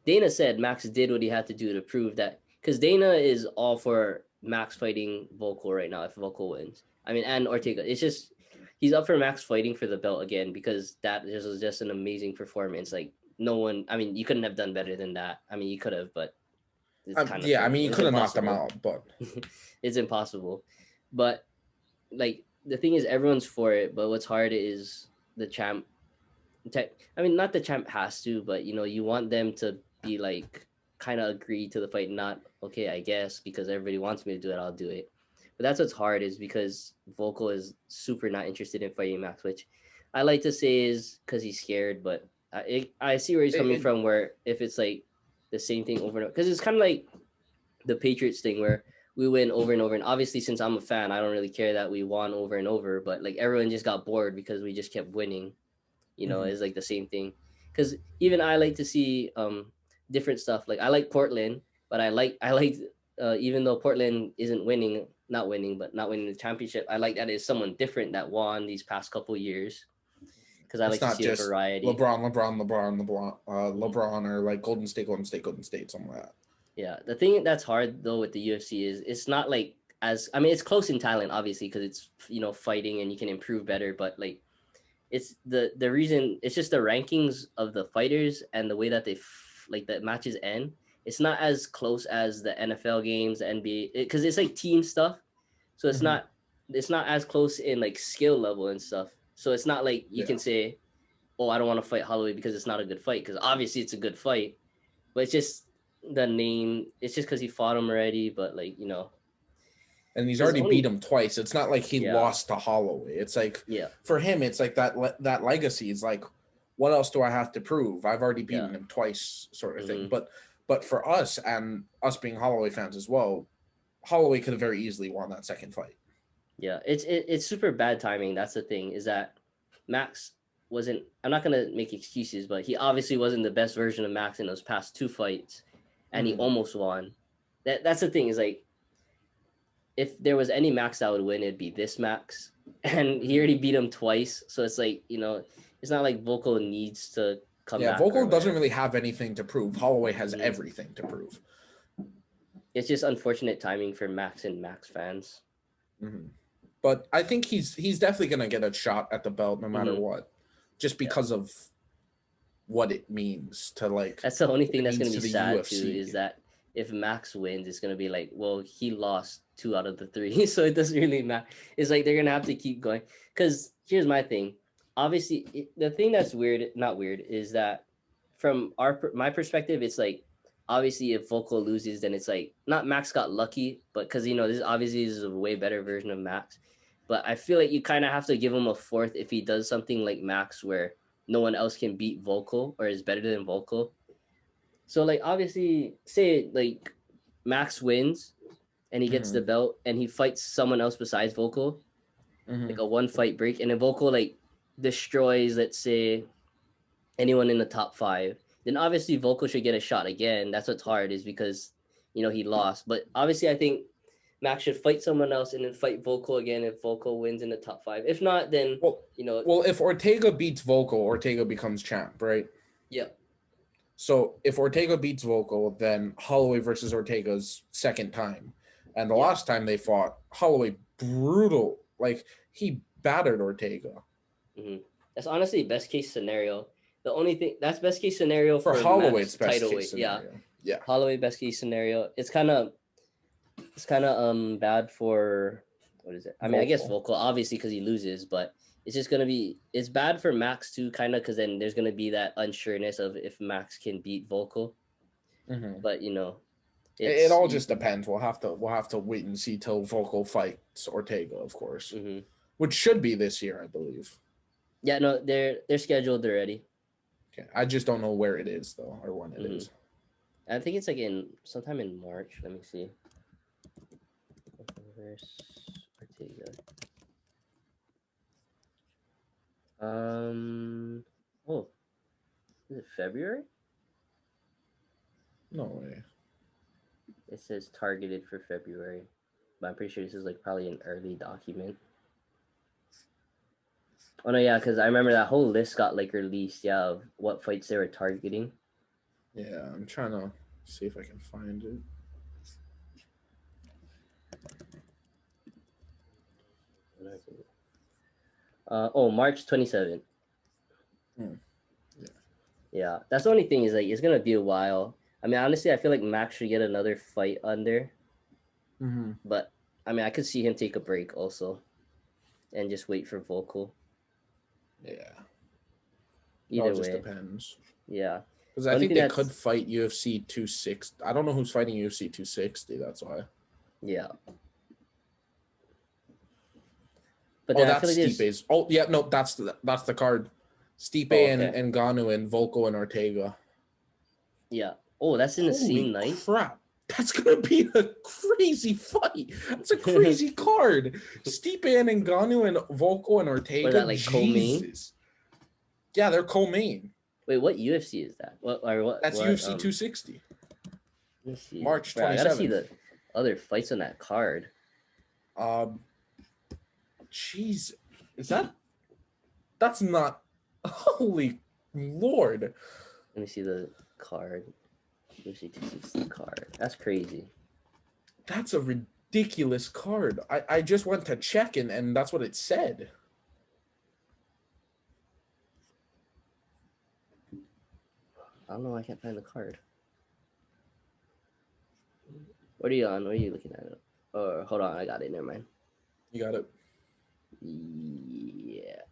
Dana said Max did what he had to do to prove that, because Dana is all for Max fighting Volko right now if Volko wins. I mean, and Ortega. It's just he's up for Max fighting for the belt again because that was just an amazing performance. Like no one, I mean, you couldn't have done better than that. I mean, you could have, but I mean, you could have knocked them out, but it's impossible. But like the thing is, everyone's for it. But what's hard is the champ. I mean, not the champ has to, but you want them to be like kind of agree to the fight, not okay, I guess because everybody wants me to do it, I'll do it. But that's what's hard is because Volko is super not interested in fighting Max, which I like to say is because he's scared, but I see where he's coming from. Where if it's like the same thing over and over, because it's kind of like the Patriots thing where we win over and over, and obviously since I'm a fan, I don't really care that we won over and over, but like everyone just got bored because we just kept winning. Is like the same thing. Because even I like to see different stuff. Like I like Portland, but I like even though Portland isn't not winning the championship, I like that it's someone different that won these past couple years. Because I like to see a variety. LeBron, or like Golden State, something like that. Yeah, the thing that's hard though with the UFC is it's not like it's close in talent obviously because it's fighting and you can improve better, but like it's the reason it's just the rankings of the fighters and the way that they like the matches end. It's not as close as the NFL games, the NBA, because it's like team stuff. So it's not as close in like skill level and stuff. So it's not like you can say, oh, I don't want to fight Holloway because it's not a good fight, because obviously it's a good fight. but it's just the name. It's just because he fought him already, but like And he's his already beat only him twice. It's not like he yeah lost to Holloway. It's like yeah for him, it's like that legacy is like, what else do I have to prove? I've already yeah. beaten him twice, sort of thing. Hmm. But for us and us being Holloway fans as well, Holloway could have very easily won that second fight. Yeah, it's super bad timing. That's the thing, is that Max wasn't. I'm not gonna make excuses, but he obviously wasn't the best version of Max in those past two fights, and he Mhm. almost won. That's the thing, is like, if there was any Max that would win, it'd be this Max, and he already beat him twice. So it's like, it's not like Volko needs to come Yeah, back or Vogel doesn't whatever. really have anything to prove. Holloway has Mhm. everything to prove. It's just unfortunate timing for Max and Max fans. Mhm. But I think he's definitely gonna get a shot at the belt no matter Hmm. what, just Yeah, because of what it means to like that's the only what thing it that's means gonna to be the sad too, UFC. is that if Max wins, it's gonna be like, well, he lost two out of the three, so it doesn't really matter. It's like they're gonna have to keep going. Because here's my thing. Obviously, the thing that's weird, not weird, is that from my perspective, it's like, obviously if Volko loses, then it's like, not Max got lucky, but because this is a way better version of Max. But I feel like you kind of have to give him a fourth if he does something like Max, where no one else can beat Volko or is better than Volko. So like, obviously, say like Max wins and he gets the Hmm. belt and he fights someone else besides Volko, Hmm. like a one fight break, and then Volko like destroys, let's say, anyone in the top five, then obviously Volko should get a shot again. That's what's hard, is because he lost. But obviously, I think Max should fight someone else and then fight Volko again if Volko wins in the top five. If not, then Well, you know, well, if Ortega beats Volko, Ortega becomes champ, right? yeah, So if Ortega beats Volko, then Holloway versus Ortega's second time. And the yeah. last time they fought, Holloway brutal. Like he battered Ortega. Hmm. That's honestly best case scenario. The only thing that's best case scenario For for Holloway, Max it's best title case weight. Yeah, scenario. Yeah. Holloway best case scenario. It's kind of bad for, what is it? I mean, I guess Volko. Volko obviously because he loses, but it's just gonna be, it's bad for Max too, kind of, because then there's gonna be that unsureness of if Max can beat Volko. Hmm. But It it's all just depends. We'll have to wait and see till Volko fights Ortega, of course, mm-hmm. which should be this year, I believe. Yeah, no, they're scheduled already. Okay. I just don't know where it is though, or when it Mm-hmm. is. I think it's like in sometime in March. Let me see. Versus Ortega. Um. Oh, is it February? No way. It says targeted for February, but I'm pretty sure this is like probably an early document. Oh no, yeah, because I remember that whole list got like released. Yeah, of what fights they were targeting. Yeah, I'm trying to see if I can find it. March 27th. Hmm. Yeah. Yeah, that's the only thing, is like it's gonna be a while. I mean, honestly, I feel like Max should get another fight under, Mm-hmm. but I mean, I could see him take a break also and just wait for Volko. Yeah. It all Either just way, depends. yeah. Because The I only think thing they could that's fight UFC 260. I don't know who's fighting UFC 260. That's why. yeah, but Oh, then I feel like that's there's Stipe's. Oh, yeah, no, that's the card. Stipe oh and okay, Ngannou and Volko and Ortega. yeah. Oh, that's in the same Holy night. crap. That's gonna be a crazy fight. That's a crazy card. Stipe and Ngannou and Volko and Or is Ortega. that like co-main? Jesus. Yeah, they're co-main. Wait, what UFC is that? What or what? That's What? UFC 260. Let me see. March Bro, I gotta see 27th. the other fights on that card. Um, jeez, is that's not holy Lord. Let me see the card. UFC 260 card. That's crazy. That's a ridiculous card. I just went to check and that's what it said. I don't know why I can't find the card. What are you on? What are you looking at? Or hold on, I got it. Never mind. You got it. Yeah.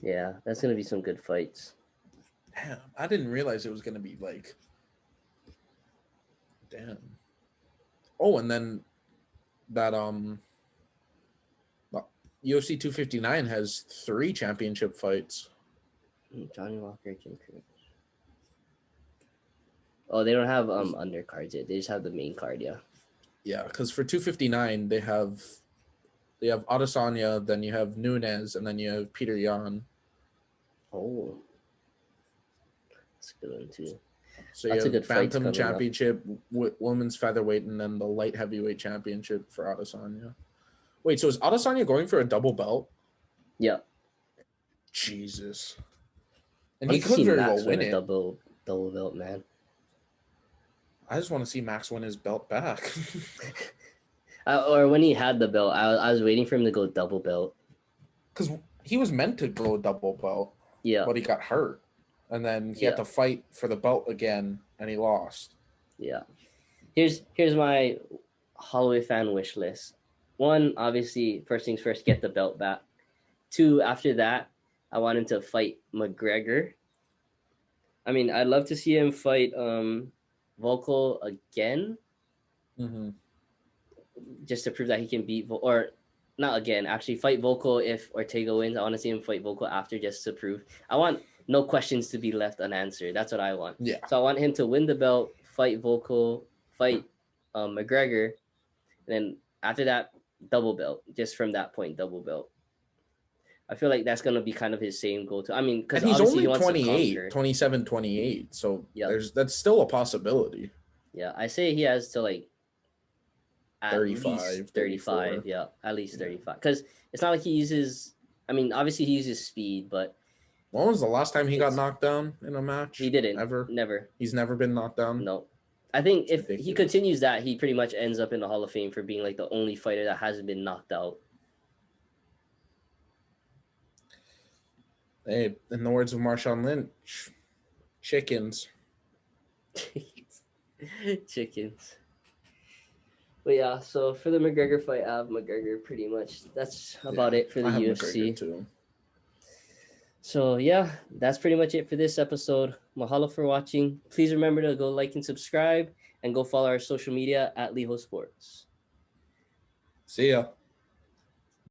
Yeah, that's gonna be some good fights. Damn, I didn't realize it was gonna be like. Damn. Oh, and then that UFC 259 has 3 championship fights. Johnny Walker, Jim Cruz. Oh, they don't have undercards yet. They just have the main card. Yeah. Yeah, because for 259 they have Adesanya, then you have Nunes, and then you have Peter Yan. Oh, that's a good one too. So Lots you of have good fights Bantam coming up. Championship, women's featherweight, and then the light heavyweight championship for Adesanya. Wait, so is Adesanya going for a double belt? Yeah. Jesus. And I'd he like to could see very Max well win a it. double belt, man. I just want to see Max win his belt back. Or when he had the belt, I was waiting for him to go double belt. Because he was meant to go double belt. Yeah. But he got hurt. And then he had to fight for the belt again, and he lost. Yeah. Here's my Holloway fan wish list. 1, obviously, first things first, get the belt back. 2, after that, I want him to fight McGregor. I mean, I'd love to see him fight Volko again. Mm-hmm. Just to prove that he can beat or not again, actually fight Volko if Ortega wins. I want to see him fight Volko after just to prove. I want no questions to be left unanswered. That's what I want. Yeah. So I want him to win the belt, fight Volko, fight McGregor, and then after that, double belt. Just from that point, double belt. I feel like that's going to be kind of his same goal. I mean, because he's only he wants 28, 27, 28. So that's still a possibility. Yeah, I say he has to like at 35, least 35. Yeah, at least 35. Because it's not like he uses. I mean, obviously he uses speed, but when was the last time he got knocked down in a match? He didn't. Ever? Never. He's never been knocked down? No. I think It's if ridiculous. he continues that, he pretty much ends up in the Hall of Fame for being like the only fighter that hasn't been knocked out. Hey, in the words of Marshawn Lynch, chickens. Chickens. But yeah, so for the McGregor fight, I have McGregor pretty much. That's about it for the UFC. Too. So yeah, that's pretty much it for this episode. Mahalo for watching. Please remember to go like and subscribe and go follow our social media at Liho Sports. See ya.